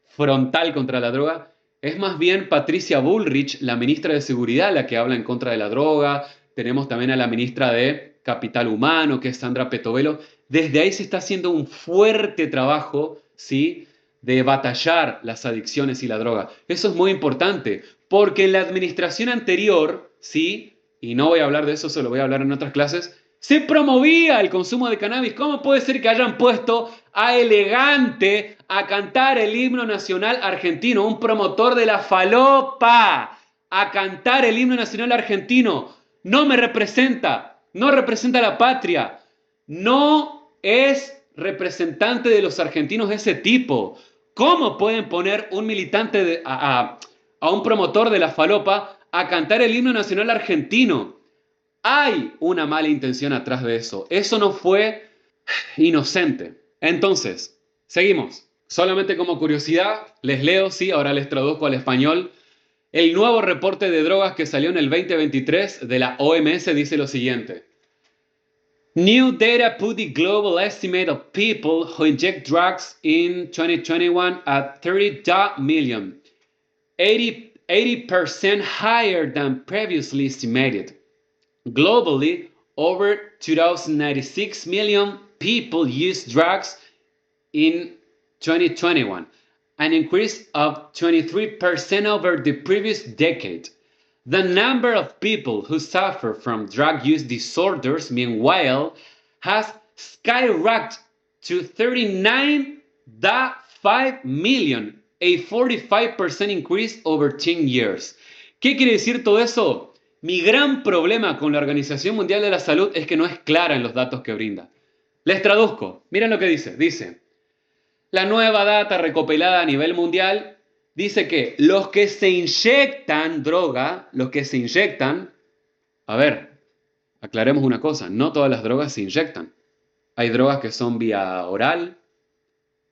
frontal contra la droga. Es más bien Patricia Bullrich, la ministra de Seguridad, la que habla en contra de la droga. Tenemos también a la ministra de Capital Humano, que es Sandra Petovelo. Desde ahí se está haciendo un fuerte trabajo, ¿sí?, de batallar las adicciones y la droga. Eso es muy importante, porque en la administración anterior, ¿sí?, y no voy a hablar de eso, se lo voy a hablar en otras clases, se promovía el consumo de cannabis. ¿Cómo puede ser que hayan puesto a Elegante a cantar el himno nacional argentino, un promotor de la falopa, a cantar el himno nacional argentino? No me representa, no representa a la patria, no es representante de los argentinos ese tipo. ¿Cómo pueden poner un militante a un promotor de la falopa a cantar el himno nacional argentino? Hay una mala intención atrás de eso. Eso no fue inocente. Entonces, seguimos. Solamente como curiosidad, les leo, sí, ahora les traduzco al español. El nuevo reporte de drogas que salió en el 2023 de la OMS dice lo siguiente. New data put the global estimate of people who inject drugs in 2021 at 30 million, 80% higher than previously estimated. Globally, over 296 million people used drugs in 2021, an increase of 23% over the previous decade. The number of people who suffer from drug use disorders, meanwhile, has skyrocketed to 39.5 million, a 45% increase over 10 years. ¿Qué quiere decir todo eso? Mi gran problema con la Organización Mundial de la Salud es que no es clara en los datos que brinda. Les traduzco. Miren lo que dice. Dice, la nueva data recopilada a nivel mundial dice que los que se inyectan droga, a ver, aclaremos una cosa, no todas las drogas se inyectan. Hay drogas que son vía oral,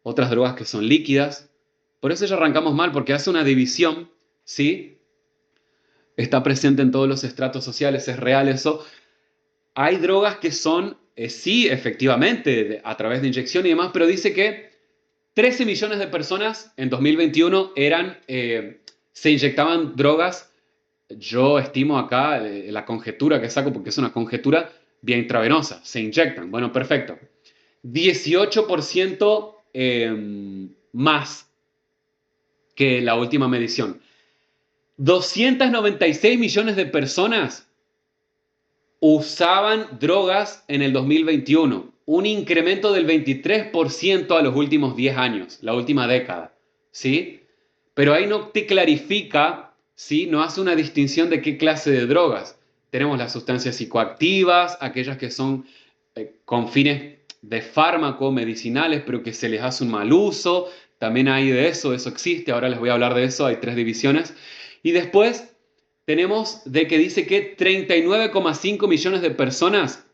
otras drogas que son líquidas. Por eso ya arrancamos mal, porque hace una división, ¿sí? Está presente en todos los estratos sociales, es real eso. Hay drogas que son, sí, efectivamente, a través de inyección y demás, pero dice que 13 millones de personas en 2021 se inyectaban drogas. Yo estimo acá la conjetura que saco, porque es una conjetura vía intravenosa, se inyectan. Bueno, perfecto. 18% más que la última medición. 296 millones de personas usaban drogas en el 2021, un incremento del 23% a los últimos 10 años, la última década, ¿sí? Pero ahí no te clarifica, ¿sí? No hace una distinción de qué clase de drogas. Tenemos las sustancias psicoactivas, aquellas que son con fines de fármaco, medicinales, pero que se les hace un mal uso. También hay de eso existe, ahora les voy a hablar de eso, hay 3 divisiones. Y después tenemos de que dice que 39,5 millones de personas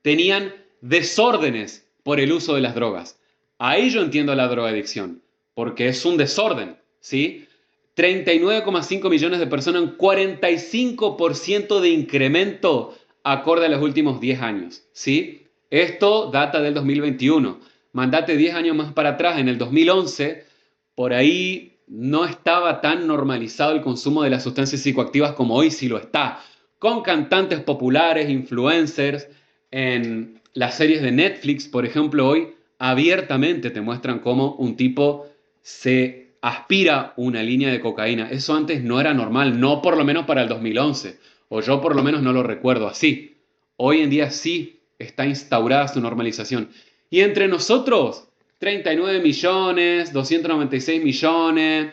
tenían desórdenes por el uso de las drogas. Ahí yo entiendo la drogadicción, porque es un desorden, ¿sí? 39,5 millones de personas, un 45% de incremento acorde a los últimos 10 años, ¿sí? Esto data del 2021. Mandate 10 años más para atrás, en el 2011, por ahí no estaba tan normalizado el consumo de las sustancias psicoactivas como hoy sí lo está, con cantantes populares, influencers, en las series de Netflix, por ejemplo, hoy abiertamente te muestran cómo un tipo se aspira una línea de cocaína. Eso antes no era normal, no por lo menos para el 2011, o yo por lo menos no lo recuerdo así. Hoy en día sí está instaurada su normalización. Y entre nosotros, 39 millones, 296 millones,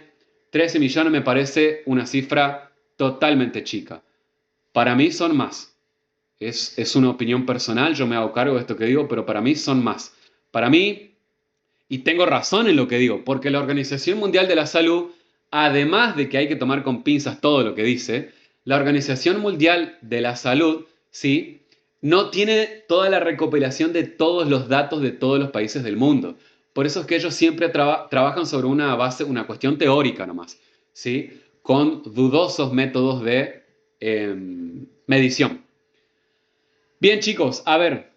13 millones me parece una cifra totalmente chica. Para mí son más. Es una opinión personal, yo me hago cargo de esto que digo, pero para mí son más. Para mí, y tengo razón en lo que digo, porque la Organización Mundial de la Salud, además de que hay que tomar con pinzas todo lo que dice, la Organización Mundial de la Salud, ¿sí? No tiene toda la recopilación de todos los datos de todos los países del mundo. Por eso es que ellos siempre trabajan sobre una base, una cuestión teórica nomás, ¿sí? Con dudosos métodos de medición. Bien, chicos, a ver,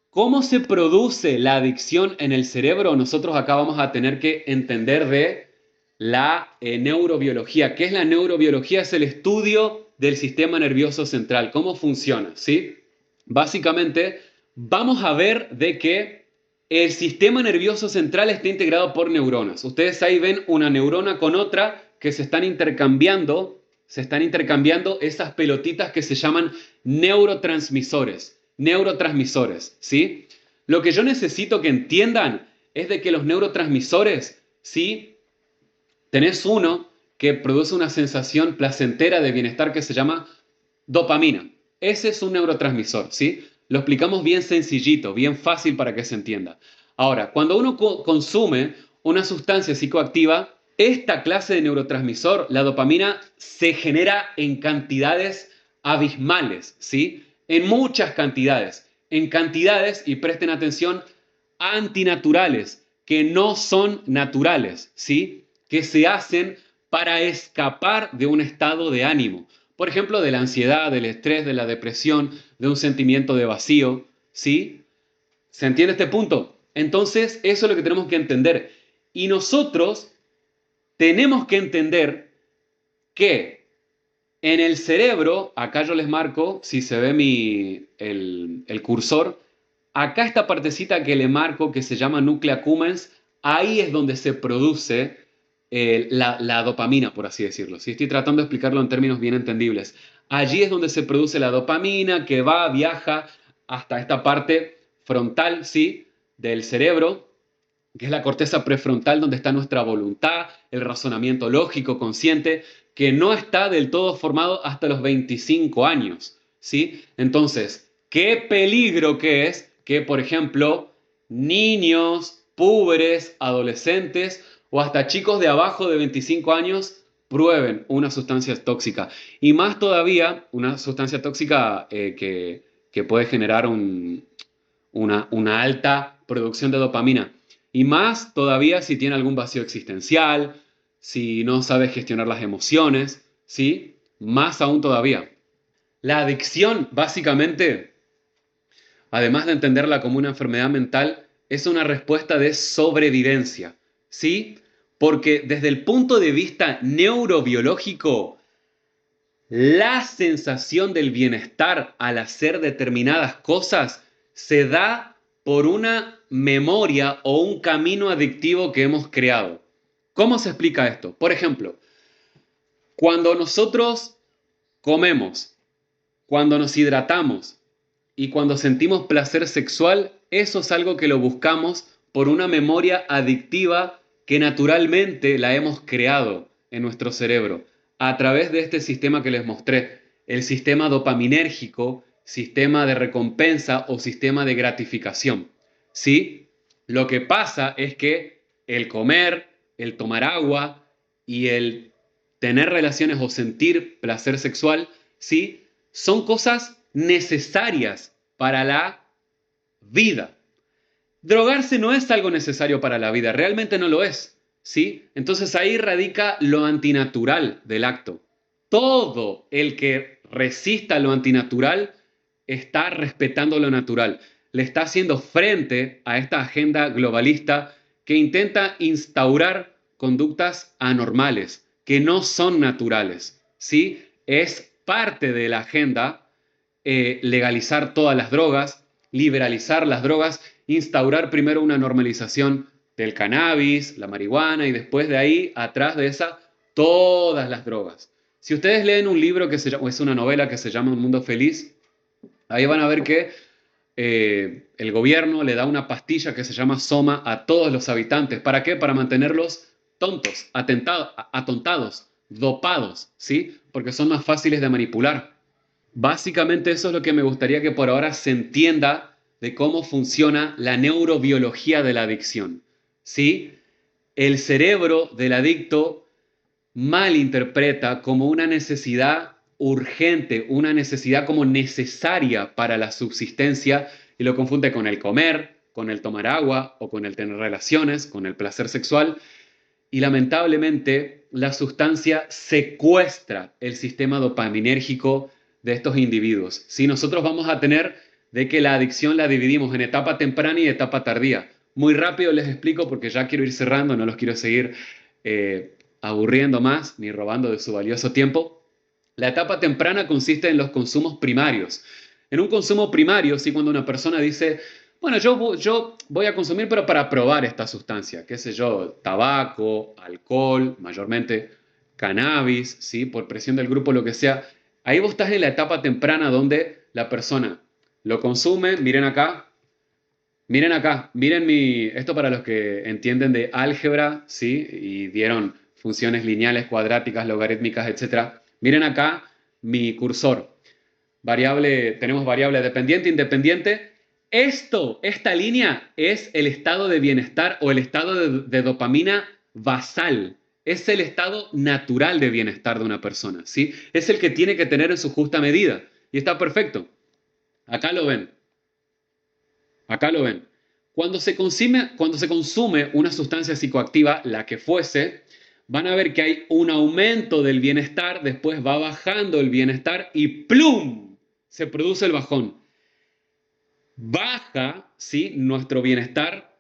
¿cómo se produce la adicción en el cerebro? Nosotros acá vamos a tener que entender de la neurobiología. ¿Qué es la neurobiología? Es el estudio del sistema nervioso central, cómo funciona, ¿sí? Básicamente, vamos a ver de que el sistema nervioso central está integrado por neuronas. Ustedes ahí ven una neurona con otra que se están intercambiando esas pelotitas que se llaman neurotransmisores, ¿sí? Lo que yo necesito que entiendan es de que los neurotransmisores, ¿sí? Tenés uno que produce una sensación placentera de bienestar que se llama dopamina. Ese es un neurotransmisor, ¿sí? Lo explicamos bien sencillito, bien fácil para que se entienda. Ahora, cuando uno consume una sustancia psicoactiva, esta clase de neurotransmisor, la dopamina, se genera en cantidades abismales, ¿sí? En cantidades, y presten atención, antinaturales, que no son naturales, ¿sí? Que se hacen para escapar de un estado de ánimo. Por ejemplo, de la ansiedad, del estrés, de la depresión, de un sentimiento de vacío, ¿sí? ¿Se entiende este punto? Entonces, eso es lo que tenemos que entender. Y nosotros tenemos que entender que en el cerebro, acá yo les marco, si se ve el cursor, acá esta partecita que le marco, que se llama núcleo accumbens, ahí es donde se produce la dopamina, por así decirlo. ¿Sí? Estoy tratando de explicarlo en términos bien entendibles. Allí es donde se produce la dopamina que viaja hasta esta parte frontal, ¿sí? Del cerebro, que es la corteza prefrontal donde está nuestra voluntad, el razonamiento lógico, consciente, que no está del todo formado hasta los 25 años, ¿sí? Entonces, qué peligro que es que, por ejemplo, niños, púberes, adolescentes o hasta chicos de abajo de 25 años prueben una sustancia tóxica. Y más todavía, una sustancia tóxica que puede generar una alta producción de dopamina. Y más todavía si tiene algún vacío existencial, si no sabe gestionar las emociones, ¿sí? Más aún todavía. La adicción, básicamente, además de entenderla como una enfermedad mental, es una respuesta de sobrevivencia, ¿sí? Porque desde el punto de vista neurobiológico, la sensación del bienestar al hacer determinadas cosas se da por una memoria o un camino adictivo que hemos creado. ¿Cómo se explica esto? Por ejemplo, cuando nosotros comemos, cuando nos hidratamos y cuando sentimos placer sexual, eso es algo que lo buscamos por una memoria adictiva que naturalmente la hemos creado en nuestro cerebro a través de este sistema que les mostré, el sistema dopaminérgico, sistema de recompensa o sistema de gratificación. ¿Sí? Lo que pasa es que el comer, el tomar agua y el tener relaciones o sentir placer sexual, ¿sí? Son cosas necesarias para la vida. Drogarse no es algo necesario para la vida, realmente no lo es, ¿sí? Entonces ahí radica lo antinatural del acto. Todo el que resista lo antinatural está respetando lo natural, le está haciendo frente a esta agenda globalista que intenta instaurar conductas anormales, que no son naturales, ¿sí? Es parte de la agenda legalizar todas las drogas, liberalizar las drogas, instaurar primero una normalización del cannabis, la marihuana y después de ahí, atrás de esa, todas las drogas. Si ustedes leen un libro que se llama, o es una novela que se llama Un Mundo Feliz, ahí van a ver que el gobierno le da una pastilla que se llama Soma a todos los habitantes. ¿Para qué? Para mantenerlos tontos, atontados, dopados, ¿sí? Porque son más fáciles de manipular. Básicamente eso es lo que me gustaría que por ahora se entienda de cómo funciona la neurobiología de la adicción, ¿sí? El cerebro del adicto malinterpreta como una necesidad urgente, una necesidad como necesaria para la subsistencia y lo confunde con el comer, con el tomar agua o con el tener relaciones, con el placer sexual. Y lamentablemente la sustancia secuestra el sistema dopaminérgico de estos individuos. Si nosotros vamos a tener de que la adicción la dividimos en etapa temprana y etapa tardía. Muy rápido les explico porque ya quiero ir cerrando, no los quiero seguir aburriendo más ni robando de su valioso tiempo. La etapa temprana consiste en los consumos primarios. En un consumo primario, sí, cuando una persona dice, bueno, yo voy a consumir, pero para probar esta sustancia, qué sé yo, tabaco, alcohol, mayormente cannabis, ¿sí? Por presión del grupo, lo que sea. Ahí vos estás en la etapa temprana donde la persona lo consume, miren acá, miren esto para los que entienden de álgebra, ¿sí? Y dieron funciones lineales, cuadráticas, logarítmicas, etcétera. Miren acá mi cursor. Tenemos variable dependiente, independiente. Esta línea es el estado de bienestar o el estado de dopamina basal. Es el estado natural de bienestar de una persona, ¿sí? Es el que tiene que tener en su justa medida. Y está perfecto. Acá lo ven. Acá lo ven. Cuando se consume una sustancia psicoactiva, la que fuese, van a ver que hay un aumento del bienestar, después va bajando el bienestar y ¡plum! Se produce el bajón. Baja, ¿sí? Nuestro bienestar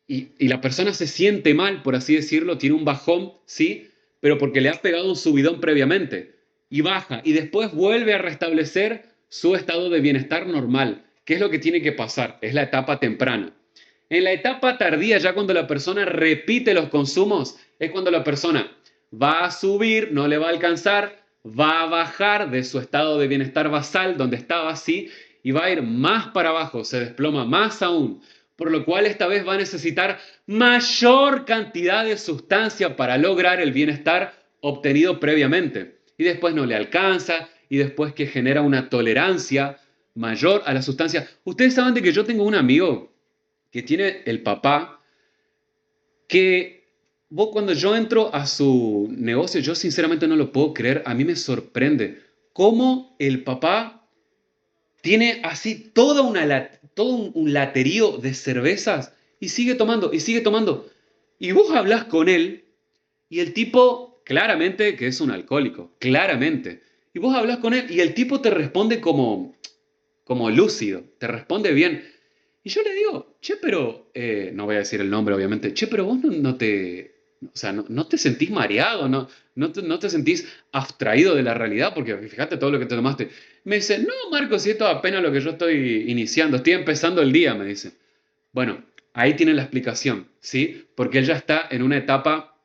y la persona se siente mal, por así decirlo, tiene un bajón, ¿sí? Pero porque le ha pegado un subidón previamente. Y baja y después vuelve a restablecer su estado de bienestar normal. ¿Qué es lo que tiene que pasar? Es la etapa temprana. En la etapa tardía, ya cuando la persona repite los consumos, es cuando la persona va a subir, no le va a alcanzar, va a bajar de su estado de bienestar basal, donde estaba así, y va a ir más para abajo, se desploma más aún, por lo cual esta vez va a necesitar mayor cantidad de sustancia para lograr el bienestar obtenido previamente. Y después no le alcanza, y después que genera una tolerancia mayor a la sustancia. Ustedes saben de que yo tengo un amigo que tiene el papá que vos cuando yo entro a su negocio, yo sinceramente no lo puedo creer, a mí me sorprende cómo el papá tiene así todo un laterío de cervezas y sigue tomando y sigue tomando. Y vos hablas con él y el tipo claramente que es un alcohólico, claramente. Y vos hablas con él y el tipo te responde como lúcido, te responde bien. Y yo le digo, che, pero, no voy a decir el nombre obviamente, che, pero vos o sea, no te sentís mareado, no te sentís abstraído de la realidad, porque fíjate todo lo que te tomaste. Me dice, no, Marcos, si esto es apenas lo que yo estoy iniciando, estoy empezando el día, me dice. Bueno, ahí tiene la explicación, ¿sí? Porque él ya está en una etapa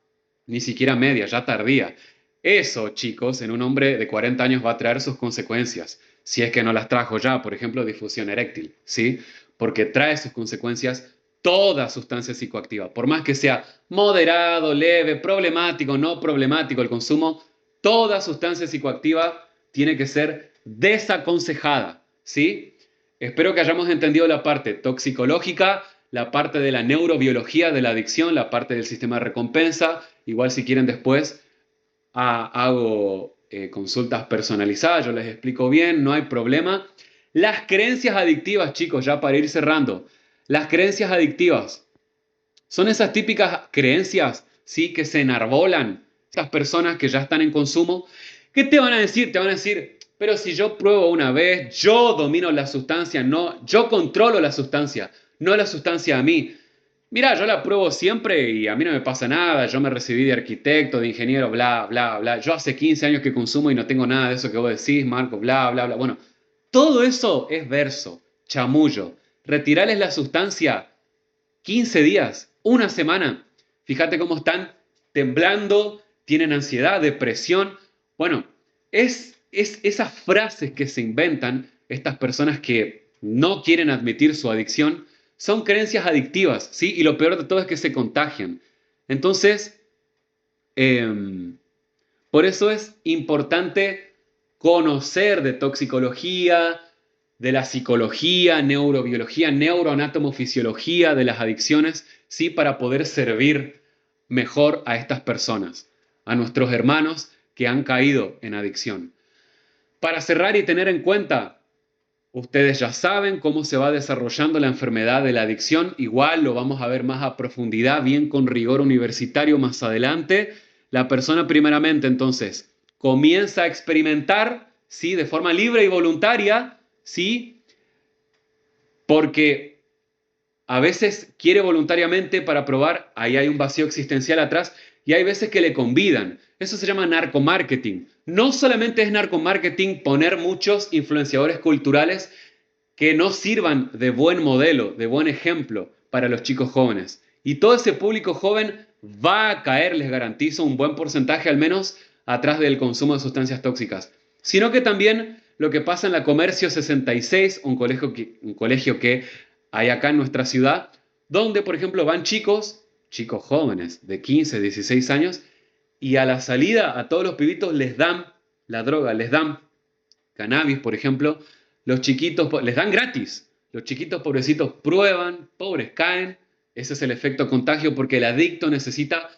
ni siquiera media, ya tardía. Eso, chicos, en un hombre de 40 años va a traer sus consecuencias, si es que no las trajo ya, por ejemplo, difusión eréctil, ¿sí? Porque trae sus consecuencias toda sustancia psicoactiva, por más que sea moderado, leve, problemático, no problemático el consumo, toda sustancia psicoactiva tiene que ser desaconsejada, ¿sí? Espero que hayamos entendido la parte toxicológica, la parte de la neurobiología de la adicción, la parte del sistema de recompensa. Igual si quieren después hago consultas personalizadas, yo les explico bien, no hay problema. Las creencias adictivas, chicos, ya para ir cerrando. Las creencias adictivas son esas típicas creencias, ¿sí? Que se enarbolan, esas personas que ya están en consumo. ¿Qué te van a decir? Te van a decir, pero si yo pruebo una vez, yo domino la sustancia, no, yo controlo la sustancia, no la sustancia a mí. Mira, yo la pruebo siempre y a mí no me pasa nada, yo me recibí de arquitecto, de ingeniero, bla, bla, bla. Yo hace 15 años que consumo y no tengo nada de eso que vos decís, Marco, bla, bla, bla. Bueno, todo eso es verso. chamullo. Retirarles la sustancia 15 días, una semana. Fíjate cómo están temblando, tienen ansiedad, depresión. Bueno, es esas frases que se inventan estas personas que no quieren admitir su adicción, son creencias adictivas, ¿sí? Y lo peor de todo es que se contagian. Entonces, eh, por eso es importante conocer de toxicología, de la psicología, neurobiología, neuroanatomofisiología de las adicciones, ¿sí? Para poder servir mejor a estas personas, a nuestros hermanos que han caído en adicción. Para cerrar y tener en cuenta, ustedes ya saben cómo se va desarrollando la enfermedad de la adicción. Igual lo vamos a ver más a profundidad, bien con rigor universitario más adelante. La persona primeramente entonces comienza a experimentar, ¿sí? De forma libre y voluntaria, ¿sí? Porque a veces quiere voluntariamente para probar, ahí hay un vacío existencial atrás, y hay veces que le convidan. Eso se llama narcomarketing. No solamente es narcomarketing poner muchos influenciadores culturales que no sirvan de buen modelo, de buen ejemplo para los chicos jóvenes. Y todo ese público joven va a caer, les garantizo, un buen porcentaje al menos atrás del consumo de sustancias tóxicas. Sino que también lo que pasa en la Comercio 66, un colegio que hay acá en nuestra ciudad, donde, por ejemplo, van chicos jóvenes de 15, 16 años, y a la salida a todos los pibitos les dan la droga, les dan cannabis, por ejemplo, los chiquitos les dan gratis. Los chiquitos pobrecitos prueban, pobres caen. Ese es el efecto contagio porque el adicto necesita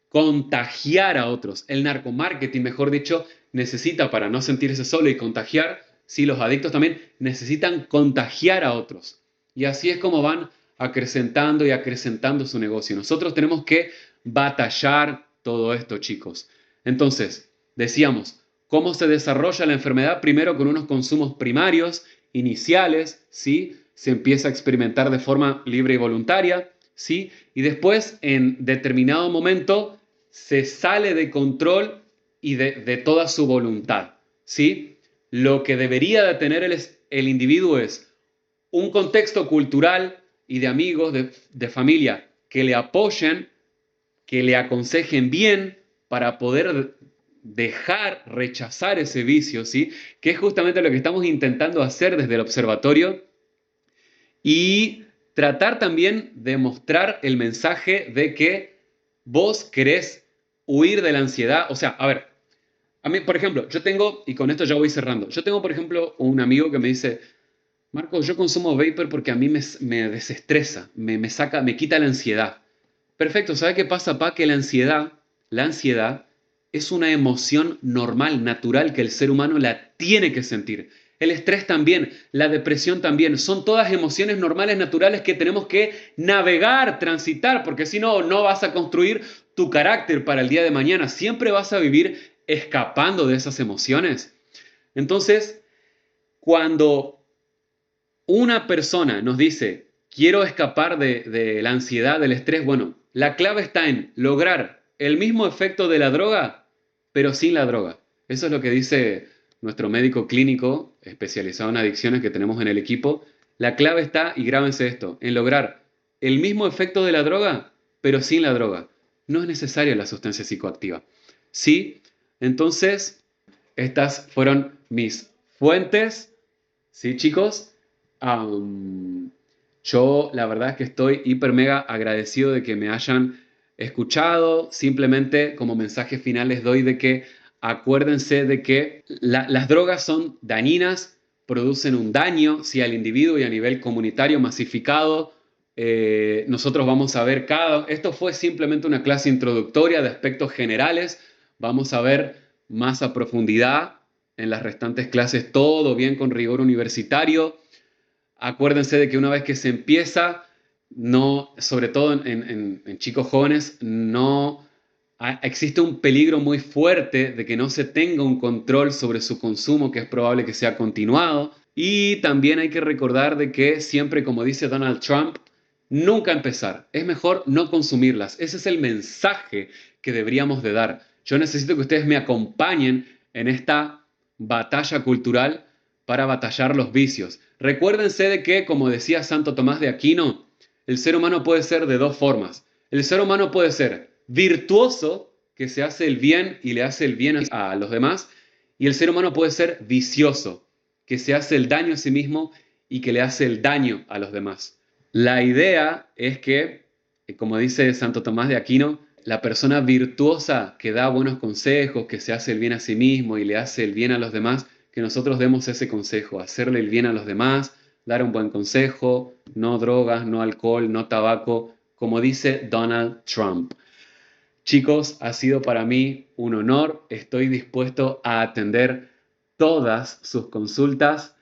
contagiar a otros. El narcomarketing, mejor dicho, necesita para no sentirse solo y contagiar. Sí, los adictos también necesitan contagiar a otros. Y así es como van acrecentando y acrecentando su negocio. Nosotros tenemos que batallar todo esto, chicos. Entonces, decíamos, ¿cómo se desarrolla la enfermedad? Primero con unos consumos primarios, iniciales, ¿sí? Se empieza a experimentar de forma libre y voluntaria, ¿sí? Y después, en determinado momento, se sale de control y de toda su voluntad, ¿sí? Lo que debería de tener el individuo es un contexto cultural y de amigos, de familia, que le apoyen, que le aconsejen bien para poder dejar, rechazar ese vicio, ¿sí? Que es justamente lo que estamos intentando hacer desde el observatorio y tratar también de mostrar el mensaje de que vos querés huir de la ansiedad. O sea, a ver, a mí, por ejemplo, yo tengo, y con esto ya voy cerrando, yo tengo, por ejemplo, un amigo que me dice, Marco, yo consumo vapor porque a mí me desestresa, me saca, me quita la ansiedad. Perfecto, ¿sabe qué pasa, Pa? Que la ansiedad es una emoción normal, natural, que el ser humano la tiene que sentir. El estrés también, la depresión también, son todas emociones normales, naturales que tenemos que navegar, transitar, porque si no, no vas a construir tu carácter para el día de mañana. Siempre vas a vivir escapando de esas emociones. Entonces, cuando una persona nos dice, quiero escapar de la ansiedad, del estrés, bueno, la clave está en lograr el mismo efecto de la droga, pero sin la droga. Eso es lo que dice nuestro médico clínico especializado en adicciones que tenemos en el equipo. La clave está, y grábense esto, en lograr el mismo efecto de la droga, pero sin la droga. No es necesaria la sustancia psicoactiva. ¿Sí? Entonces, estas fueron mis fuentes. ¿Sí, chicos? Am, yo la verdad es que estoy hiper mega agradecido de que me hayan escuchado. Simplemente como mensaje final les doy de que acuérdense de que las drogas son dañinas, producen un daño, sí, al individuo y a nivel comunitario masificado. Nosotros vamos a ver Esto fue simplemente una clase introductoria de aspectos generales. Vamos a ver más a profundidad en las restantes clases, todo bien con rigor universitario. Acuérdense de que una vez que se empieza, no, sobre todo en chicos jóvenes, no existe un peligro muy fuerte de que no se tenga un control sobre su consumo, que es probable que sea continuado. Y también hay que recordar de que siempre, como dice Donald Trump, nunca empezar. Es mejor no consumirlas. Ese es el mensaje que deberíamos de dar. Yo necesito que ustedes me acompañen en esta batalla cultural para batallar los vicios. Recuérdense de que, como decía Santo Tomás de Aquino, el ser humano puede ser de dos formas. El ser humano puede ser virtuoso, que se hace el bien y le hace el bien a los demás, y el ser humano puede ser vicioso, que se hace el daño a sí mismo y que le hace el daño a los demás. La idea es que, como dice Santo Tomás de Aquino, la persona virtuosa que da buenos consejos, que se hace el bien a sí mismo y le hace el bien a los demás, que nosotros demos ese consejo, hacerle el bien a los demás, dar un buen consejo, no drogas, no alcohol, no tabaco, como dice Donald Trump. Chicos, ha sido para mí un honor. Estoy dispuesto a atender todas sus consultas.